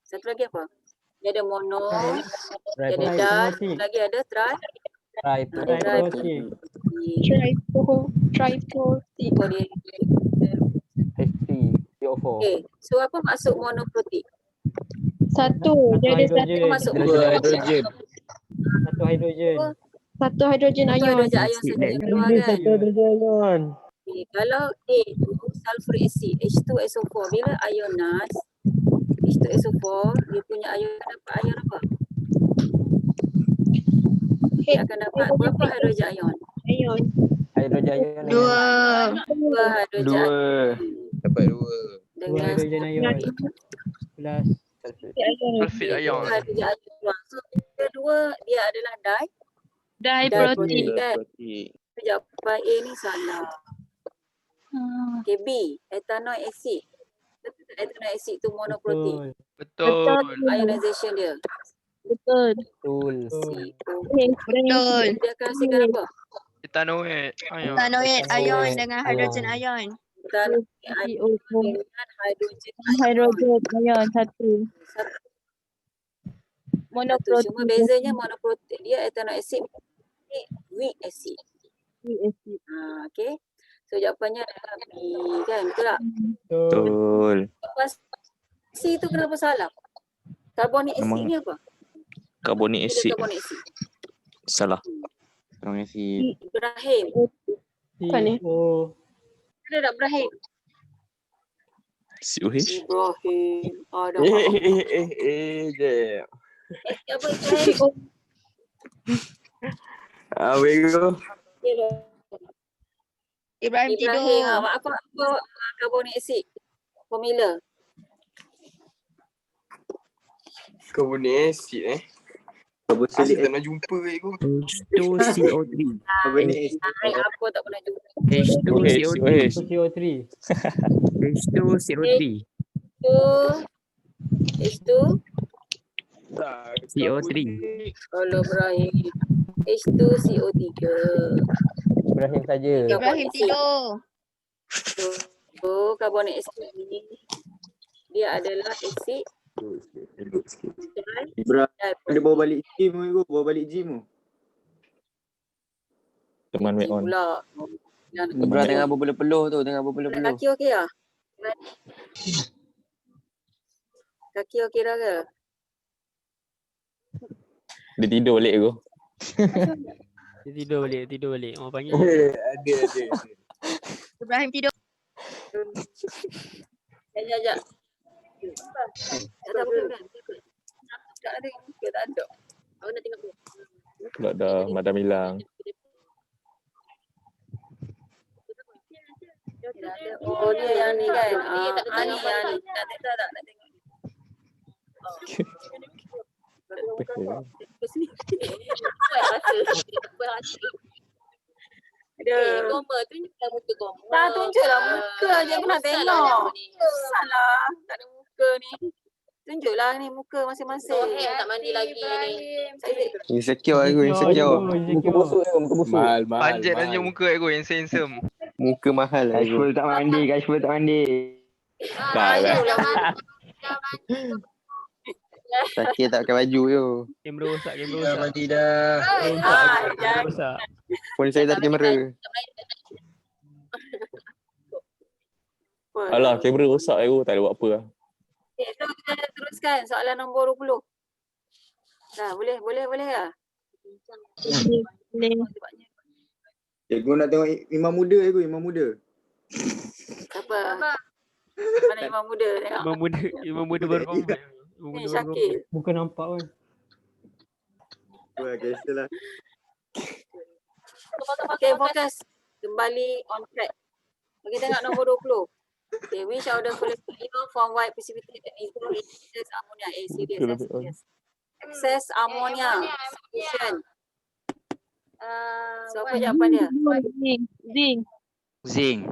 Satu lagi apa? Dia ada mono, dia ada di, satu lagi ada Triprotic. Triprotic. H3. CO4. Okay, so apa maksud monoprotik? Satu. Dia ada satu. Apa maksud Hidrogen. Satu hidrogen. Satu hydrogen Satu ion. hidrogen ion saja yang keluar kan? hidrogen. Okay, kalau A tu sulfuric acid H2SO4 bila ionise H2SO4 dia punya ion dapat ion apa? Dia akan dapat berapa hidrogen ion? Hidrogen ion. Dua. Dua hidrogen ion. Dapat 2. Dengan hidrogen ion. Plus Sulfate ion. dua hidrogen ion keluar. So kedua dia adalah Diprotic. kan? So, jawapan A ni salah. Okay, B, ethanoic acid. Betul tak ethanoic acid tu monoprotik? Betul. Ionization dia. Betul. Betul. Dia akan hasilkan apa? Ethanoate ion. Ethanoate ion dengan hydrogen ion. Ethanoic ion CO4. dengan hydrogen Hydrogen ion satu. satu. Cuma bezanya monoprotik dia ethanoic acid ni weak acid. Okay. So jawapannya adalah B kan? Betul tak? Betul. C tu kenapa salah? Carbonic acid Memang ni apa? Carbonic Dia acid. carbonic acid. Salah. Carbonic acid. Ibrahim. Bukan ni. Ada tak Ibrahim? COH. Ibrahim. Ada. je. Apa Ibrahim? Bego. Ibrahim Ibrahim. tidur. Apa carbonic acid? Formula. Carbonic acid Carboxylic Asyik tak pernah jumpa kat aku. H2CO3. Carbonic acid. Apa tak pernah jumpa. H2CO3. CO3. H2CO3. H2 Tak. CO3. kalau Ibrahim. H2CO3. Ibrahim saja. Ibrahim tidur. So, carbonic acid ni dia adalah asid Ibrahim dia bawa balik gym tu, bawa balik gym tu. Teman make on. pula. Ibra tengah berpeluh-peluh tu, tengah berpeluh-peluh. Kaki okey lah? Kaki okey dah ke? Dia tidur balik aku. Dia tidur balik. Orang panggil. Ada. Ibrahim tidur. Sekejap. Tak ada bukan. Tak ada muka, tak ada. Aku nak tengok dulu. Pula dah madam hilang. Oh dia yang ni kan. Ni yang ni. Nak tengok. Goma tunjuklah muka Goma. Tak tunjuklah muka je aku nak tengok. Salah. Tak ada muka ni. Tunjuklah ni muka masing-masing. Tak mandi lagi ni. Insecure aku, insecure. Muka busuk aku, muka busuk. Mahal. Panjat tunjuk muka aku yang handsome. Muka mahal aku. Kashful tak mandi. Tak lah. Sakit tak pakai baju tu. Kamera rosak. Mandi dah. Kamera rosak. Phone saya tak ada kamera. Alah, kamera rosak aku. Tak ada buat apa lah. Okay, so kita teruskan soalan nombor 20. Dah, boleh lah. Boleh. Cikgu nak tengok Imam Muda Imam Muda. Apa? Mana Imam Muda tengok. Imam muda baru kombat. Ni Syakir. Muka nampak kan. Wah, kisah lah. Okay, fokus. Kembali on track. Okay, tengok nombor 20. Okay, which of the following form white precipitated is excess ammonia? A, serious. Excess ammonia solution. So, apa jawapan dia? Zinc. Zinc.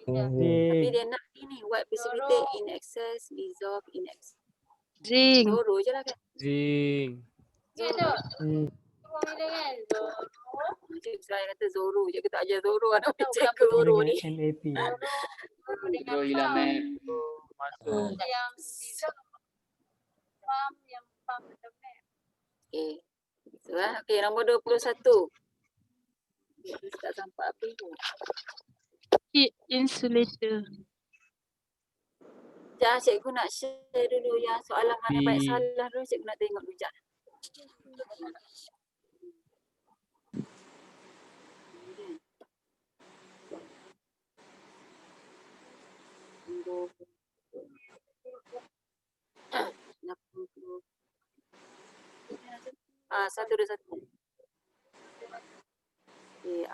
Tapi dia nak ni white precipitate in excess, dissolve in excess. Zinc. Zoro je lah kan? Zinc. Ya tu. Formula kan. Cikgu saya kata Zoro je, kita ajar Zoro anak cikgu Zoro ni. MAP. Bro hilang map. Masuk. Yang pump the map. Okay. So, okay, nombor 21. Tak sampai apa tu. Heat insulator. Sekejap, cikgu nak share dulu yang soalan mana baik salah dulu. Cikgu nak tengok dulu sekejap. Satu dua satu. Okay,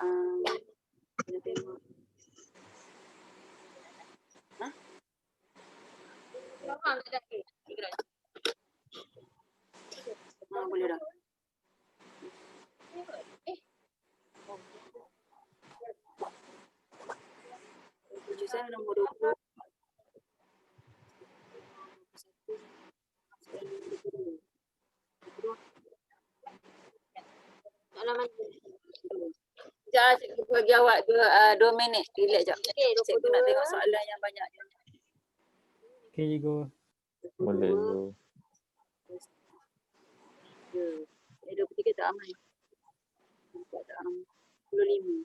kita tengok. Boleh dah. Tujuh saya nombor 20. Sekejap, cikgu bagi awak 2 minit. Relax sekejap. Cikgu nak tengok soalan yang banyak. Okay, cikgu. Boleh tu. 23 tak aman. Tak aman. 25.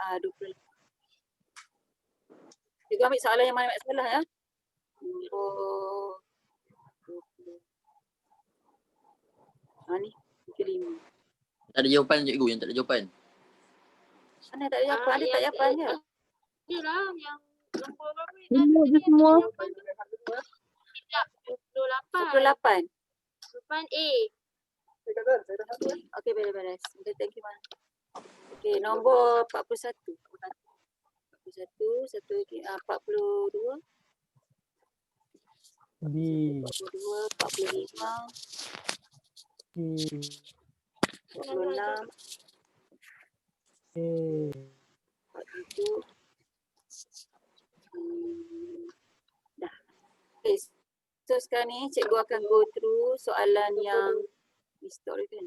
20. Cikgu ambil soalan yang banyak salah ya. Nombor 20. Ni 25. Tak ada jawapan cikgu, yang tak ada jawapan. Mana tak ada jawapan? Ada tak jawapan je? Yelah yang nombor berapa ni? Semua je semua. 28. 28. Jawapan A. Okey, beres-beres. Okay, thank you, Ma. Okey, nombor 41. 41, satu lagi 42, B. 42, 45, 46, A. 47. Dah. Okay. So sekarang ni cikgu akan go through soalan yang story kan.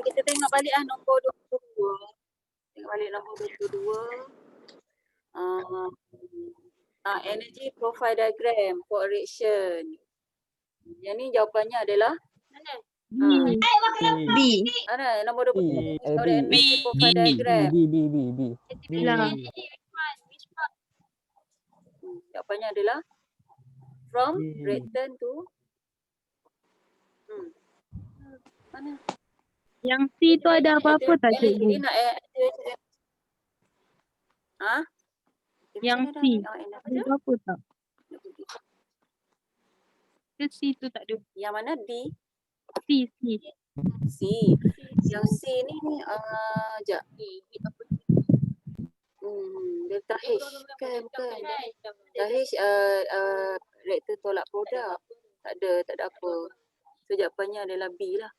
Kita tengok balik nombor 22. Tengok balik nombor 22. Energy profile diagram for reaction. Yang ni jawapannya adalah B. mana nombor 22. Energy B. profile diagram. B. Jawapannya adalah from return to mana? Yang C tu ada apa-apa tak cikgu? Dia nak Yang C. Ada apa-apa tak? Ke C tu tak ada? Yang mana D? C. C. Yang C ni sekejap. Delta H bukan. Delta H reaktor tolak produk. Tak ada apa. So jawapannya adalah B lah.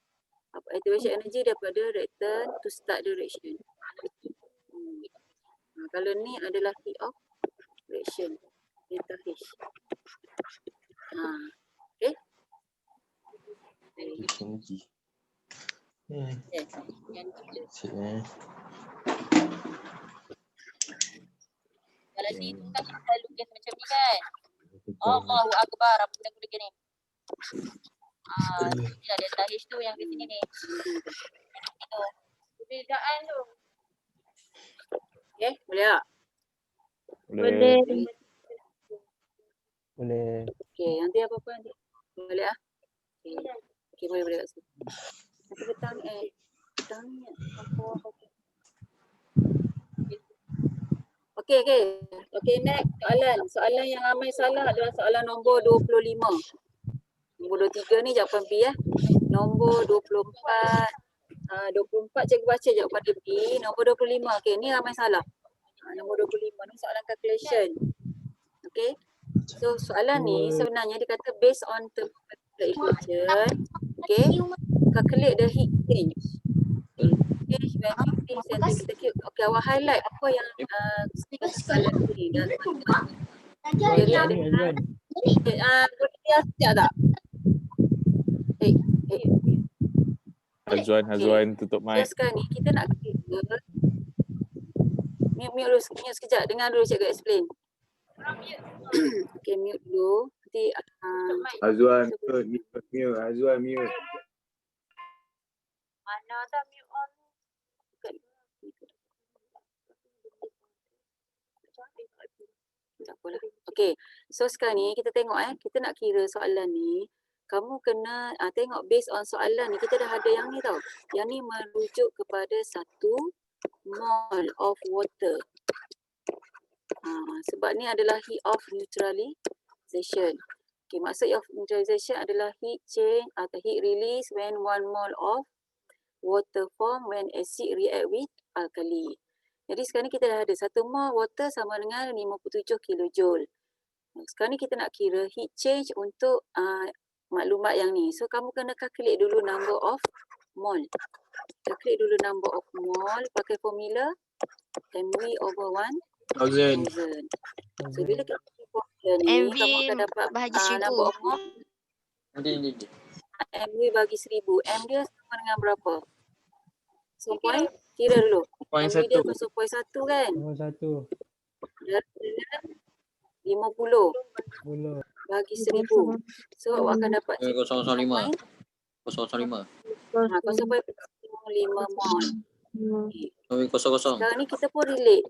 Activation energy daripada reactant to start the reaction. Kalau ni adalah heat of reaction. Delta H. Okay. Tinggi. Kalau C tu kan kita selalu kes macam ni kan. Allahu Akbar, apa benda-benda gini. Inilah delta H tu yang di sini ni. Tu. Perbezaan tu. Okay, boleh tak? Boleh. Okay, nanti apa-apa nanti. Boleh lah. Okay, boleh kat sini. Nanti petang ni apa. Okay, next soalan yang ramai salah adalah soalan nombor 25. Nombor 23 ni jawapan B Nombor 24 cikgu baca jawapan dia B. Nombor 25, okay, ni ramai salah. Nombor 25 ni soalan calculation. Okay, so soalan ni sebenarnya dia kata based on thermodynamic equation, okay, calculate the heat change. Change when heating centimeter cube. Okay, awak highlight apa yang soalan ni dan boleh dia sekejap tak? Hazwan tutup mic. So sekarang ni kita nak kira mute dulu sekejap, dengar dulu cikgu explain. Okay, mute dulu. Nanti Azwan mute. Azwan mute. Mana dah mute on? Tak apalah. Okay, so sekarang ni kita tengok kita nak kira soalan ni. Kamu kena tengok based on soalan ni, kita dah ada yang ni tau. Yang ni merujuk kepada 1 mole of water. Sebab ni adalah heat of neutralization. Okay, maksud of neutralization adalah heat change atau heat release when 1 mole of water form when acid react with alkali. Jadi sekarang ni kita dah ada 1 mole water sama dengan 57 kJ. Sekarang ni kita nak kira heat change untuk maklumat yang ni. So kamu kena calculate dulu number of mole. Calculate dulu number of mole pakai formula MV over 1000. So bila kita formula ni MV kamu akan dapat bahagi 1000. number of mole. MV bagi 1000. M dia sama dengan berapa? So point kira dulu. MV dia 0.1 kan? 1. Dari 50 bagi 1000. So awak akan dapat 0.05. 0.05. 0.5 mol. Kosong. Sekarang ni kita pun relate.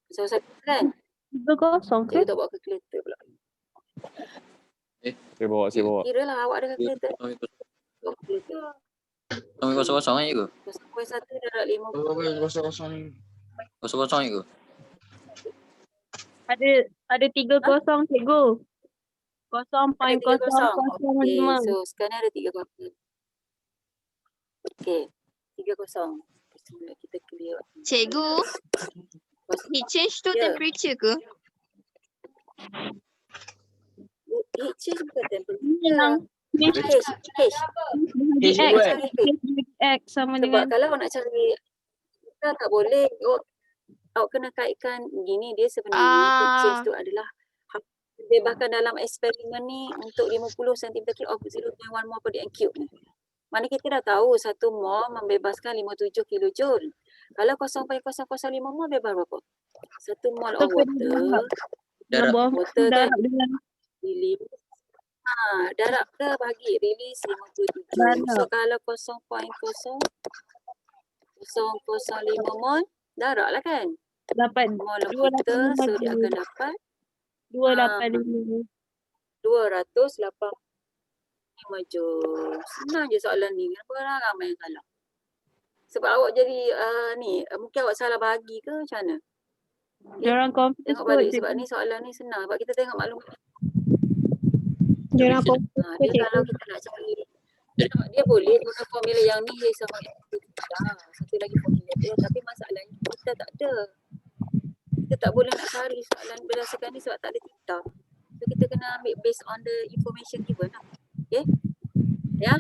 Kosong satu kan? 3-0 Cikgu ke? tak bawa kalkulator pula. Saya bawa. Kira lah awak ada kalkulator. Kami Bawa kalkulator. kosong-kosong je ke? 0.1 darab 50. Kosong-kosong ni. Kosong-kosong je ke? Ada 3-0 cikgu. Ada 3-0. Okey, 0.0005. so sekarang ada 3-0. Okey, 3-0. Semula kita clear. Cikgu, heat change tu Ya. temperature ke? Heat change bukan temperature. Yang H. H buat. X sama Sebab dengan kalau nak cari kita tak boleh. Awak kena kaitkan gini, dia sebenarnya heat change tu adalah dibebaskan dalam eksperimen ni untuk 50 cm3 of 0.1 mol per dm3 ni. Mana kita dah tahu 1 mol membebaskan 57 kilojoule. Kalau 0.005 mol bebas berapa? 1 mol of water. Darab. Water kan darab dengan release. Darab ke bagi release 57. Darab. So kalau 0.005 mol darab lah kan? dapat Mol of water, so dia akan dapat 285. 285 joule. Senang je soalan ni. Kenapa ramai yang salah? Sebab awak jadi mungkin awak salah bagi ke macam mana? Diorang confuse Tengok kot balik cikgu. sebab ni soalan ni senang. Sebab kita tengok maklumat. Diorang confuse Dia kot kalau cikgu. kita nak cari dia boleh guna formula yang ni H sama satu lagi formula dia, tapi masalahnya kita tak ada. Kita tak boleh nak cari soalan berdasarkan ni sebab tak ada data. So kita kena ambil based on the information given lah. Okay? Ya?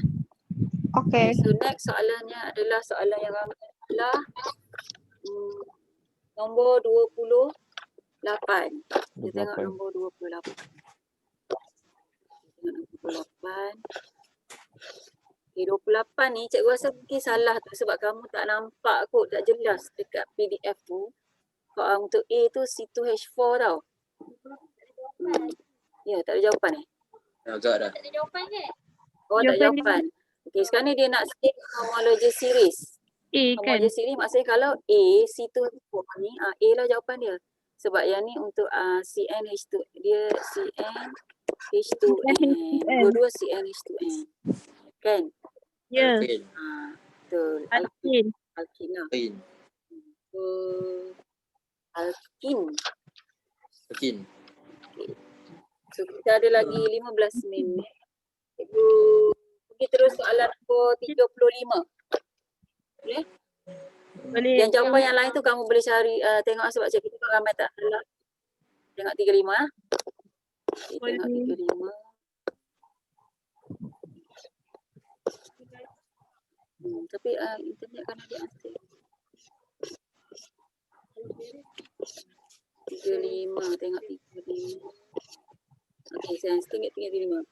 Okay. So next soalannya adalah soalan yang ramai adalah nombor 28. Kita tengok nombor 28. Tengok nombor 28. Okay, 28 ni cikgu rasa mungkin salah tu sebab kamu tak nampak kot, tak jelas dekat PDF tu. Untuk A tu C2H4 tau. Ya, tak ada jawapan Agak dah. Tak ada jawapan ke? Oh, tak ada jawapan. Okey, sekarang ni dia nak skip homology series. A kan? Homology series maksudnya kalau A, C2H4 ni, A lah jawapan dia. Sebab yang ni untuk CnH2, dia CnH2n. Dua-dua CnH2n. Kan? Ya. Alkin. Betul. Alkin. Alkin lah. Alkin. Alkin. Alkin. So kita ada lagi 15 minit. Cikgu pergi terus soalan nombor 35. Boleh? Boleh. Yang jawapan yang lain tu kamu boleh cari, tengok sebab cikgu tu ramai tak salah. Tengok 35 Okay, tengok 35. Tapi internet kan ada answer. 35, tengok 35. Okay, saya sikit 35.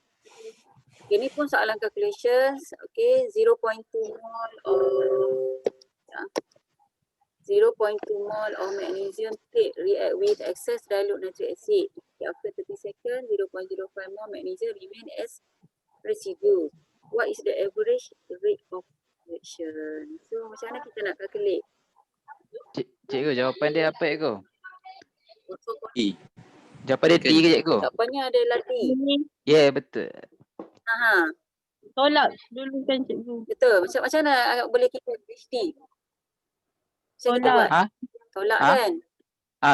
Okay, ni pun soalan calculations. Okay, 0.2 mol of 0.2 mol of magnesium state react with excess dilute nitric acid. Okay, after 30 seconds, 0.05 mol magnesium remain as residue. What is the average rate of reaction? So, macam mana kita nak calculate? Cikgu, jawapan dia apa cikgu? E. Jawapan dia T ke cikgu? Jawapannya adalah T. Ya, betul. Tolak dulu kan cikgu. Betul. Macam mana boleh kita HD? Macam kita buat? Tolak kan?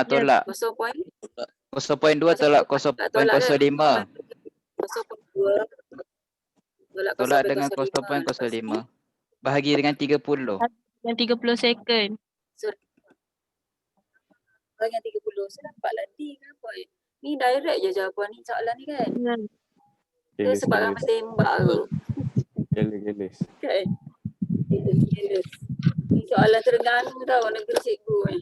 Tolak. 0.2 tolak 0.05. 0.2 tolak dengan 0.05. Bahagi dengan 30. Yang 30 second. Yang 30. So dapatlah D. Kenapa? Ni direct je jawapan ni soalan ni kan? Itu sebab ramai tembak ke? Gelis. Kan? Gelis. Ni soalan Terengganu tau, negeri cikgu ni.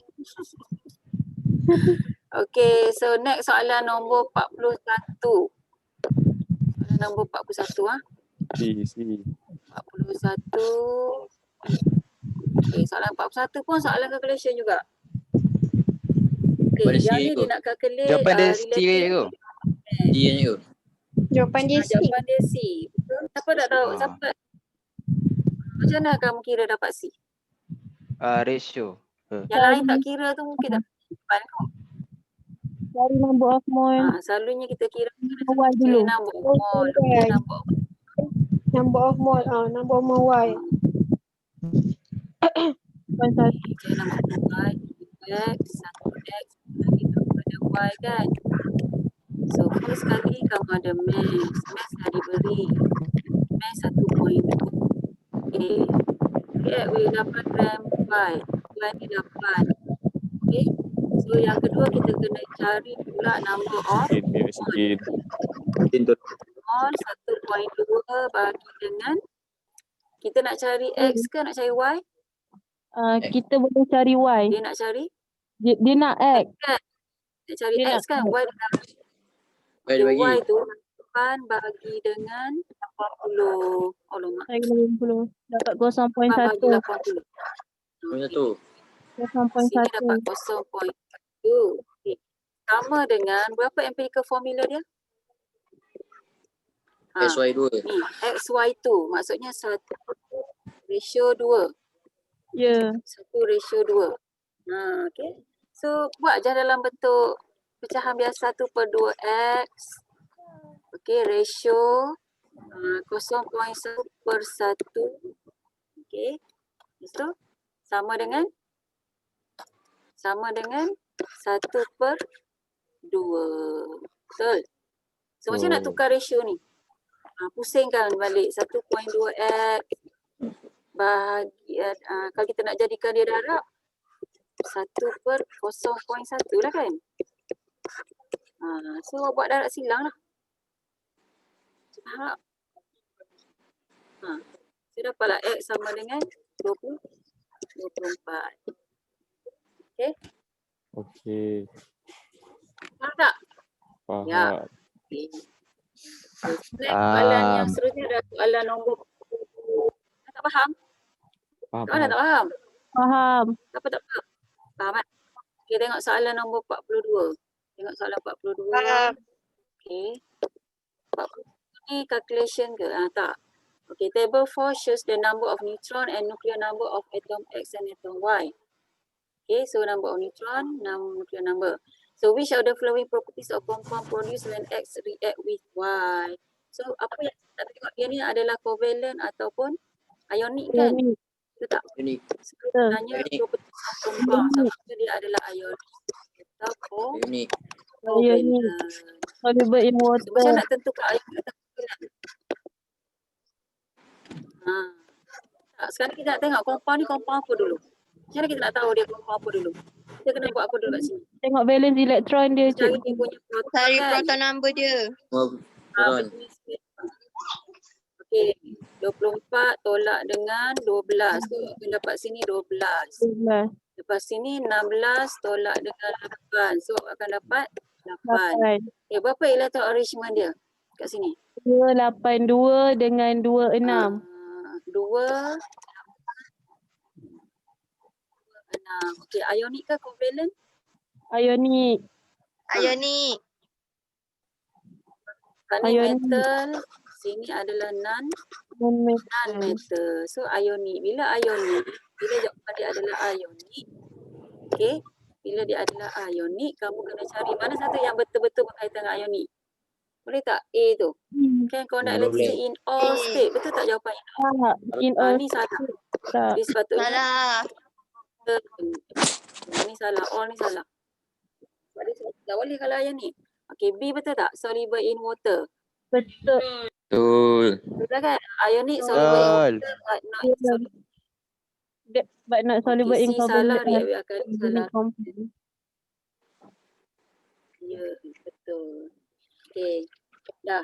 Okay, so next soalan nombor 41. Soalan nombor 41 C. 41. Okay, soalan 41 pun soalan calculation juga. Okay, yang ni dia nak calculate jawapan dia C ke? D je. Jawapan dia C. Jawapan dia C. Siapa tak tahu? Siapa? Macam mana kamu kira dapat C? Ratio. Yang lain tak kira tu mungkin tak. Cari number of mole. Selalunya kita kira Y dulu. number of mole. Okay, Number of mole. Number of mole Y. Bukan satu. okay, number of Y, X, 1X bagi kepada Y kan. So first kali kamu ada max. Max dah diberi. Max 1.2. Okay. Okay, we dapat gram Y. Y ni dapat. Okay. So yang kedua kita kena cari pula number of mole 1.2 bagi dengan kita nak cari X ke nak cari Y? Kita boleh cari Y. Dia nak cari? Dia nak X. Nak cari Dia X kan? Y dia dapat. Y bagi. Y tu 8 bagi dengan 80. Alamak. Saya 80. Dapat 8 bagi 0.1. 80. Sini dapat 0.1. Okay. Sama dengan berapa empirical formula dia? XY2. Ni XY2 maksudnya 1 ratio 2. Ya. 1:2. Okay. So buat je dalam bentuk pecahan biasa tu per 2x. Okay, ratio 0.1 per 1. Okay. Lepas tu sama dengan 1 per 2. Betul? So macam nak tukar ratio ni? Pusingkan balik 1.2x bagi kalau kita nak jadikan dia darab 1 per 0.1 lah kan. So buat darab silang lah. Faham? So dapatlah X sama dengan 24. Okay? Okey. Faham tak? Faham. Ya. Okay. So, soalan yang seterusnya adalah soalan nombor tak faham? Soalan tak faham? Faham. Apa tak faham? Faham kan? Okay, tengok soalan nombor 42. Tengok soalan 42. Faham. Okay. 42 ni calculation ke? Tak. Okay, table 4 shows the number of neutron and nuclear number of atom X and atom Y. Okay, so number of neutron, nuclear number. So which of the following properties of compound produced when X react with Y? So apa yang kita tengok dia ni adalah covalent ataupun ionic kan? Betul tak? Ionic. Sebenarnya properties of compound sama ada dia adalah ionic atau Ionic. Ionic. Soluble in water. Macam nak tentukan ionic atau covalent? Sekarang kita nak tengok compound ni compound apa dulu? Macam mana kita nak tahu dia compound apa dulu? Kita kena buat apa dulu kat sini? Tengok valence elektron dia. Cari dia punya proton Cari kan? proton number dia. Proton. Okey, 24 tolak dengan 12. So akan dapat sini 12. Lepas sini 16 tolak dengan 8. So akan dapat 8. Berapa elektron arrangement dia kat sini? 282 dengan 26. 2 6. Okey, ionic ke covalent? Ionic. Ionic. Ini metal, sini adalah non-metal. So ionic. Bila ionic, bila jawapan dia adalah ionic. Okey, bila dia adalah ionic, kamu kena cari mana satu yang betul-betul berkaitan dengan ionic. Boleh tak? A tu. Can conduct electricity in all state. Betul tak jawapan in all ni salah. Tak. Jadi sepatutnya Salah. Ni salah. All ni salah. Sebab dia tak boleh kalau ionic. Okay, B betul tak? Soluble in water. Betul. Betul kan? Ionic soluble in water But not soluble in C salah, covalent. react akan salah. Ya, betul. Okay, dah.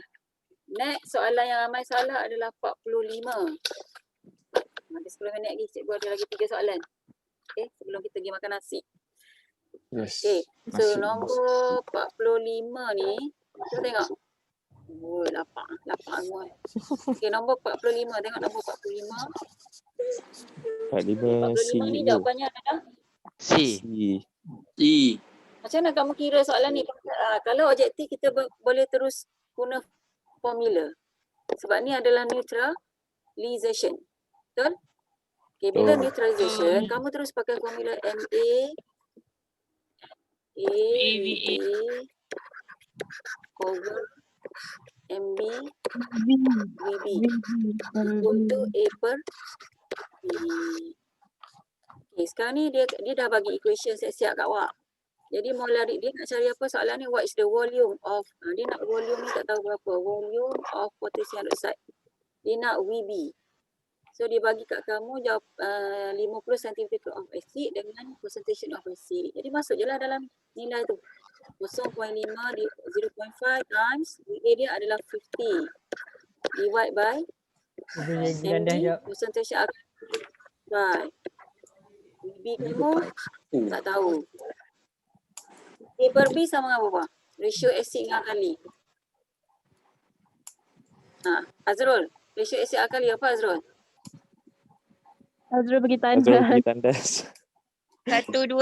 Next soalan yang ramai salah adalah 45. Ada 10 minit lagi, cikgu ada lagi 3 soalan. Okay, sebelum kita pergi makan nasi. Yes. Okay, so nombor 45 ni, kita tengok. Oh, lapar semua. Okay, nombor 45, tengok nombor 45. 45 ni jawapannya adalah C. Macam mana kamu kira soalan ni? Kalau objektif kita boleh terus guna formula. Sebab ni adalah neutralization. Betul? Okay, bila neutralization, kamu terus pakai formula MA VB, cover, MB, VB. Equal to A per B. Okay, sekarang ni dia dah bagi equation siap-siap kat awak. Jadi molar dia nak cari apa soalan ni, what is the volume of, dia nak volume ni tak tahu berapa, volume of potassium hydroxide. Dia nak VB. So dia bagi kat kamu jawab 50 cm of acid dengan concentration of acid. Jadi masuk je lah dalam nilai tu. 0.5 di 0.5 times VA dia adalah 50 divide by MB, concentration akan by VB kamu tak tahu. A per B sama dengan berapa? Ratio acid dengan alkali. Azrul, ratio acid alkali apa Azrul? Azrul bagi Azrul tanda. pergi tandas. 1, 2.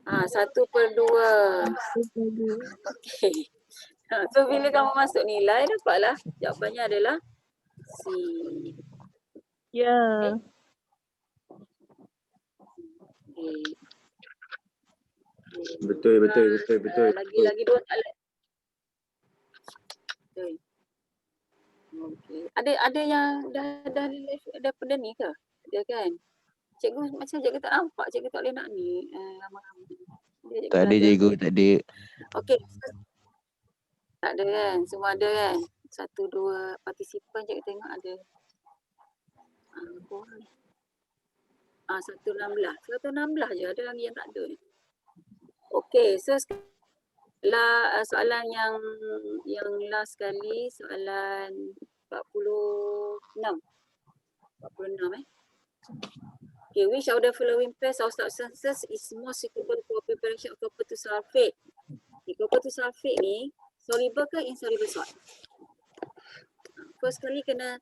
1/2. Okey. So bila kamu masuk nilai, dapatlah jawapannya adalah C. Ya. Okay. Betul. Lagi 2 soalan. Betul. Okey. Ada yang dah daripada ni ke? Ada kan? Cikgu macam cikgu tak nampak, cikgu tak boleh nak ni lama-lama. Tak ada cikgu, tak ada. Okey. Tak ada kan? Semua ada kan? 1, 2 partisipan cikgu tengok ada. 116 je, ada lagi yang tak ada ni. Okey, so soalan yang last sekali, soalan 46. Okay, which of the following pairs of substances is more suitable for preparation of copper to sulfate? Okay, copper to sulfate ni soluble ke insoluble salt? First kali kena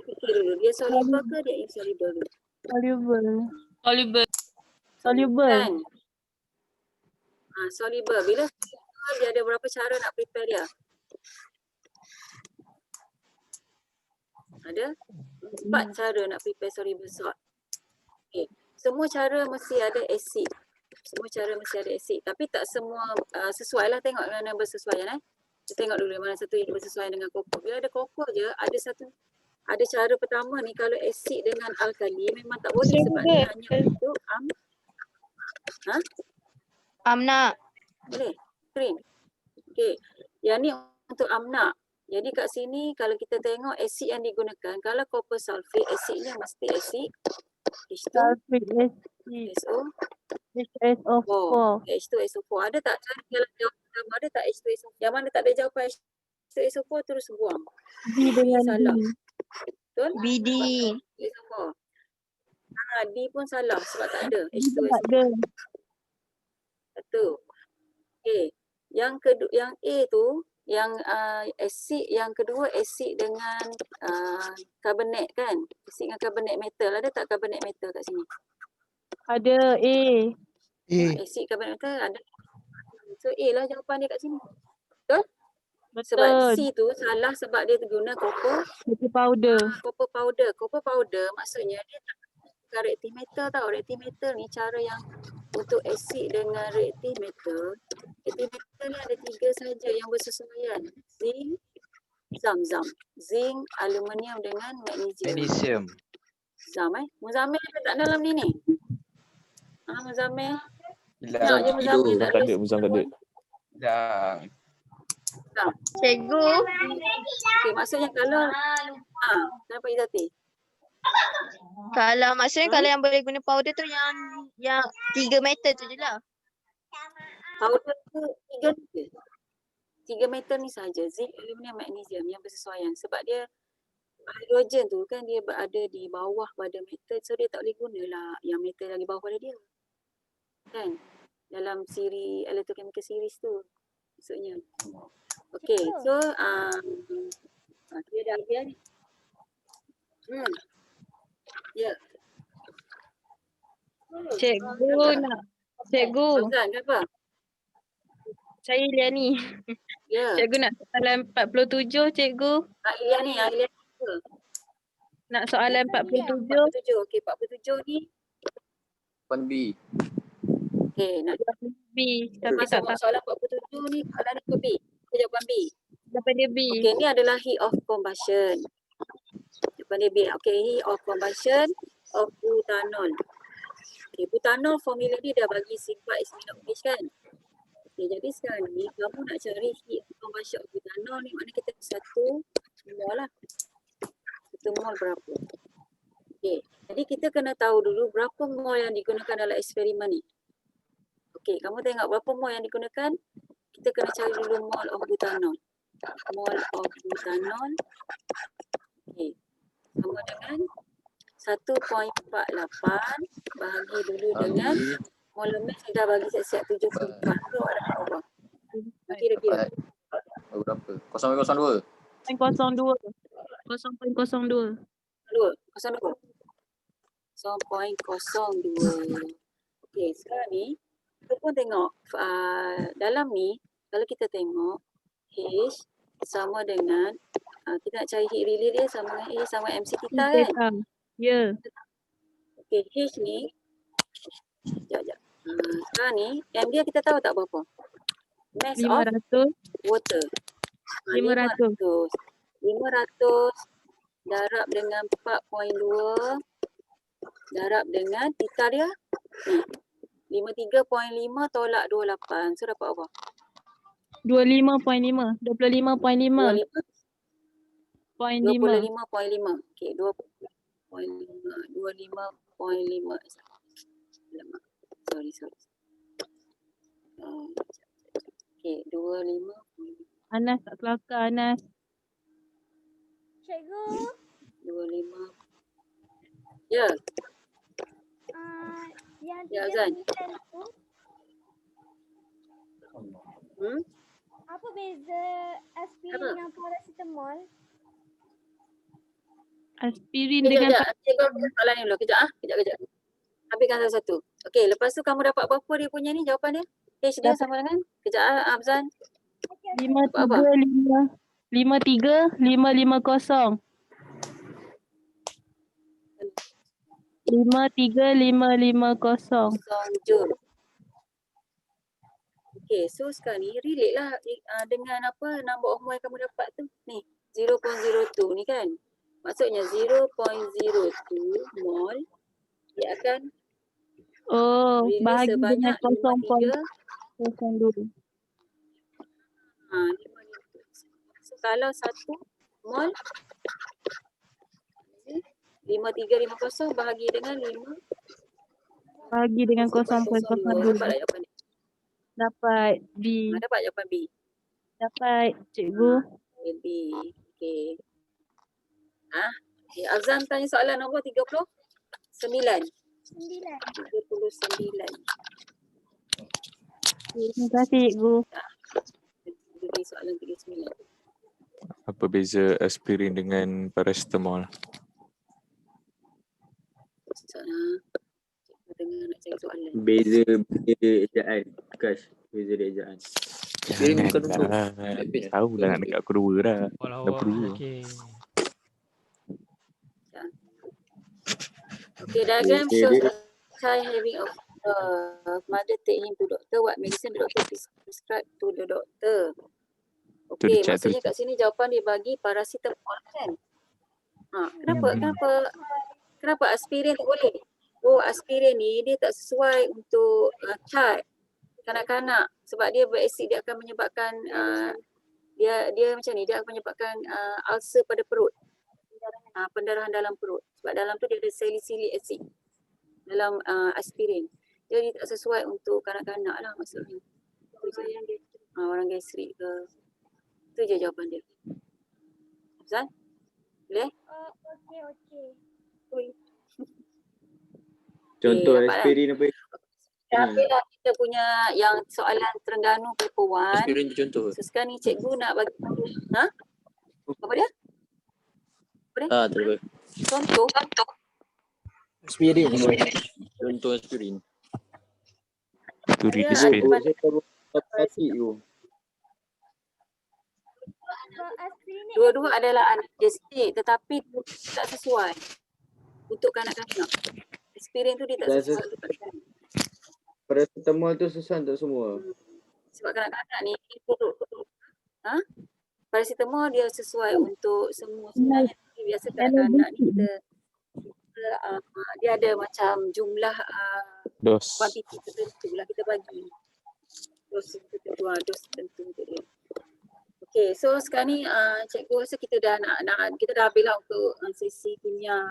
fikir dulu, dia soluble ke dia insoluble dulu? Soluble. Kan? Soluble. Bila soluble dia ada berapa cara nak prepare dia? Ada 4 cara nak prepare soluble salt. Okay. Semua cara mesti ada asid. Tapi tak semua sesuai lah, tengok mana bersesuaian. Kita tengok dulu mana satu yang bersesuaian dengan copper. Bila ada copper je, ada cara pertama ni, kalau asid dengan alkali memang tak boleh sebab dia hanya untuk Amna. Boleh? Screen. Okay. Yang ni untuk amna. Jadi kat sini kalau kita tengok asid yang digunakan, kalau copper sulfate, asidnya mesti asid Sulfate H2SO4. H2SO4. Ada tak cara dalam jawapan pertama, ada tak H2SO4? Yang mana tak ada jawapan H2SO4 terus buang. B dengan salah. D. Betul? BD. H2SO4. D pun salah sebab tak ada Tak H2SO4. ada. Satu. Okay. Yang A tu, yang asid, yang kedua asid dengan karbonat kan? Asid dengan karbonat metal. Ada tak karbonat metal kat sini? Ada A. Asid karbonat metal ada. So A lah jawapan dia kat sini. Betul? Betul. Sebab C tu salah sebab dia guna copper powder. Copper powder maksudnya dia tak bukan reaktif metal tau. Reaktif metal ni cara yang untuk asid dengan reaktif metal. Reaktif metal ni ada 3 saja yang bersesuaian. Zinc, zinc, aluminium dengan magnesium. Muzammil ada tak dalam ni ni? Muzammil. Nak je Muzammil tak ada. Muzammil tak ada. Dah. Cikgu. Okay, maksudnya kalau kenapa Izati? Kalau maksudnya kalau yang boleh guna powder tu yang 3 metal tu je lah. Powder tu 3 metal ni saja, zinc, aluminium, magnesium yang bersesuaian. Sebab dia hidrogen tu kan dia berada di bawah pada metal, so dia tak boleh gunalah yang metal yang di bawah pada dia. Kan? Dalam siri electrochemical series tu maksudnya. Okay, so dia dah ni. Ya. Cikgu. Fauzan, kenapa? Saya Iliani. Ya. Cikgu nak soalan 47, cikgu. Iliani ke? Nak soalan 47. 47. Okey, 47 ni. Soalan B. Okay, nak B. Tapi tak tahu soalan 47 ni soalan apa B? Kita jawapan B. jawapan dia B. Okay, ni adalah heat of combustion. Jawapan dia B. Okay, heat of combustion of butanol. Okay, butanol formula dia dah bagi sifat SO3 kan? Okay, jadi sekarang ni kamu nak cari heat of combustion of butanol ni maknanya kita satu mol lah. Satu mol berapa? Okay, jadi kita kena tahu dulu berapa mol yang digunakan dalam eksperimen ni. Okay, kamu tengok berapa mol yang digunakan. Kita kena cari dulu mol of butanol. Mol of butanol. Okay, sama dengan 1.48 bahagi dulu dengan molemen saya dah bagi siap-siap 74. Tu ada apa? Kira-kira. Berapa? 0.02. 0.02. 0.02. 0.02. 0.02. Okey, sekarang ni kita pun tengok dalam ni kalau kita tengok H sama dengan kita nak cari heat release dia sama dengan H sama MC kita kan? Ya. Okey, H ni sekejap. Sekarang ni M dia kita tahu tak berapa? Mass of 500. water. 500. 500 darab dengan 4.2 darab dengan theta dia ni 53.5 tolak 28. So dapat apa? 25.5. 25.5. 25.5. 25.5. Okey, 25.5. Sorry. Okey, 25. Anas tak kelakar Anas. Cikgu. 25. Ya. Yang Ya, Azan. 3% tu apa beza aspirin dengan paracetamol? Aspirin Kejap. dengan Cikgu ambil soalan ni dulu. Kejap. Habiskan satu-satu. Okey, lepas tu kamu dapat berapa dia punya ni jawapan dia? H dia sama dengan? Kejap Abzan. 53550. 53550. Joule. Okey, so sekarang ni relate lah dengan apa number of mole yang kamu dapat tu. Ni 0.02 ni kan. Maksudnya 0.02 mol dia akan release bahagi dengan sebanyak 0.02. So kalau 1 mol 5350 bahagi dengan 5 bahagi dengan 0.02. dapat jawapan ni. Dapat B. Dapat jawapan B. Dapat cikgu. B. Okey. Okay. Azam tanya soalan nombor 39. 39. Terima kasih cikgu. Jadi soalan 39. Apa beza aspirin dengan paracetamol? Tengah nak cari soalan. Beza ejaan. Kash. Beza dia ejaan. Tahu dah nak dekat kedua dah. Dah kedua. Okay, diagram shows a child having a mother take him to doctor. What medicine the doctor prescribe to the doctor? Okay, maksudnya kat sini jawapan dia bagi paracetamol kan? Kenapa aspirin tak boleh? Oh, aspirin ni dia tak sesuai untuk child, kanak-kanak, sebab dia beraksid, dia akan menyebabkan dia macam ni, dia akan menyebabkan ulcer pada perut. Pendarahan dalam perut. Sebab dalam tu dia ada salicylic acid dalam aspirin. Jadi tak sesuai untuk kanak-kanak lah maksudnya. Orang gastrik ke. Itu je jawapan dia. Azan? Boleh? Okey. Contoh aspirin apa? Habislah kita punya yang soalan Terengganu paper 1. Aspirin je contoh. So sekarang ni cikgu nak bagi apa dia? Terbaik. Contoh. Aspirin. Contoh aspirin. Tu reduce pain. Dua-dua adalah analgesik tetapi tak sesuai untuk kanak-kanak. Aspirin tu dia tak sesuai untuk kanak-kanak. Paracetamol tu susah untuk semua. Sebab kanak-kanak ni paracetamol dia sesuai untuk semua sebenarnya. Biasa kanak-kanak ni kita dia ada macam jumlah Dos. kuantiti tertentu lah kita bagi. Dos tertentu, dos tertentu untuk dia. Okay, so sekarang ni cikgu rasa kita dah kita dah habis lah untuk sesi kimia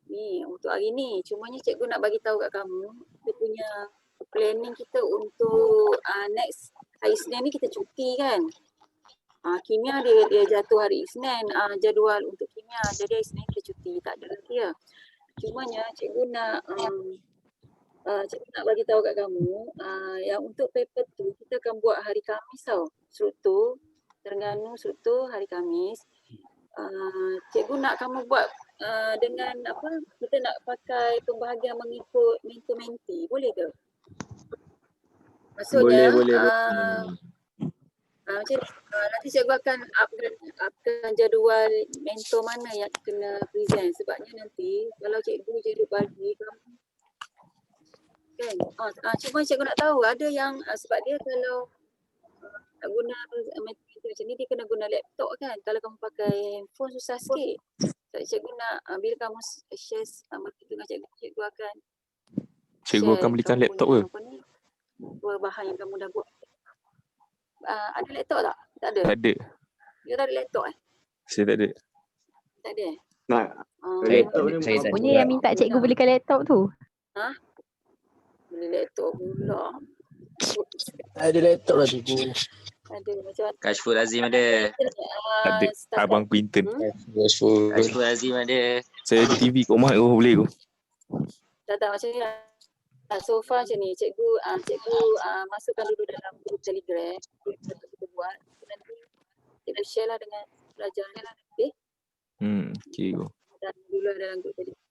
ni untuk hari ni. Cumanya cikgu nak bagi tahu kat kamu, kita punya planning kita untuk next hari Isnin ni kita cuti kan. Kimia dia jatuh hari Isnin, jadual untuk kimia. Jadi hari Isnin kita cuti, tak ada lagi lah. Cumanya cikgu nak bagi tahu kat kamu yang untuk paper tu kita akan buat hari Khamis tau. Struktur Terengganu struktur hari Khamis. Cikgu nak kamu buat dengan apa? Kita nak pakai pembahagian mengikut mentor-mentee. Boleh ke? Maksudnya Boleh. macam nanti cikgu akan upkan jadual mentor mana yang kena present. Sebabnya nanti kalau cikgu jadi bagi kamu kan. Cuma cikgu nak tahu ada yang sebab dia kalau nak guna matematik macam ni dia kena guna laptop kan. Kalau kamu pakai handphone susah sikit. So, cikgu nak bila kamu share dengan cikgu akan Cikgu akan belikan laptop ke? Dua bahan yang kamu dah buat. Ada laptop tak? Tak ada. Tak ada. You tak ada laptop Saya tak ada. Tak ada. Nak. Saya tak Punya yang minta cikgu belikan laptop tu. Beli laptop pula. Ada laptop lah cikgu. Ada macam Kashful Azim ada. Tak ada. Abang Quinton. Kashful Azim ada. Saya ada TV kat rumah boleh ke? tak macam ni lah. So far macam ni, cikgu masukkan dulu dalam grup Telegram. Kita buat. Nanti cikgu share lah dengan pelajar ni lah. Okay? Okay. Dan dulu dalam grup Telegram.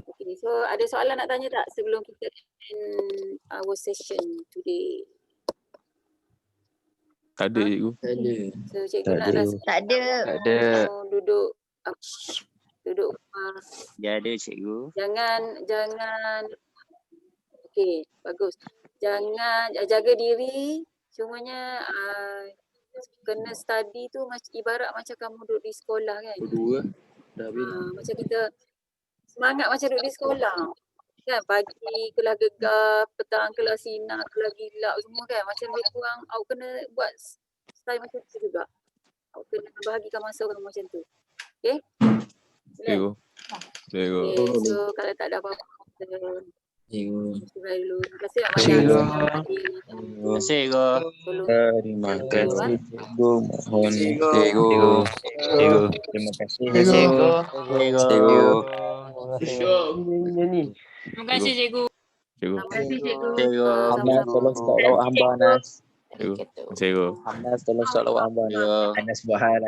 Okay, so ada soalan nak tanya tak sebelum kita end our session today? Tak ada cikgu. Tak ada. So cikgu nak rasa Tak ada. duduk Dia ada cikgu. Jangan okey, bagus. Jangan jaga diri, cumanya kena study tu ibarat macam kamu duduk di sekolah kan. Dua dah habis. Macam kita semangat macam duduk di sekolah. Kan pagi kelas gegar, petang kelas sinar, kelas gilak semua kan. Macam lebih kurang awak kena buat style macam tu juga. Awak kena bahagikan masa kamu macam tu. Okay? Cikgu. Cikgu. Okay, so kalau tak ada apa-apa Cikgu. dulu. Terima kasih nak Cikgu. banyak. Terima kasih cikgu. Terima kasih cikgu. Mohon Cikgu. cikgu. Terima kasih Cikgu. Cikgu. Terima kasih cikgu. Cikgu. Terima kasih cikgu. Cikgu. Anas tolong stop lawak hamba Anas. Cikgu. Cikgu. Anas tolong stop lawak hamba Anas. Anas Bahar.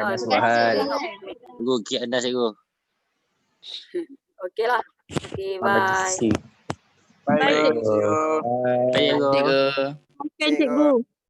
Cikgu, kira anda cikgu. Okey lah. Okay, bye. Bye. Cikgu. Bukan cikgu.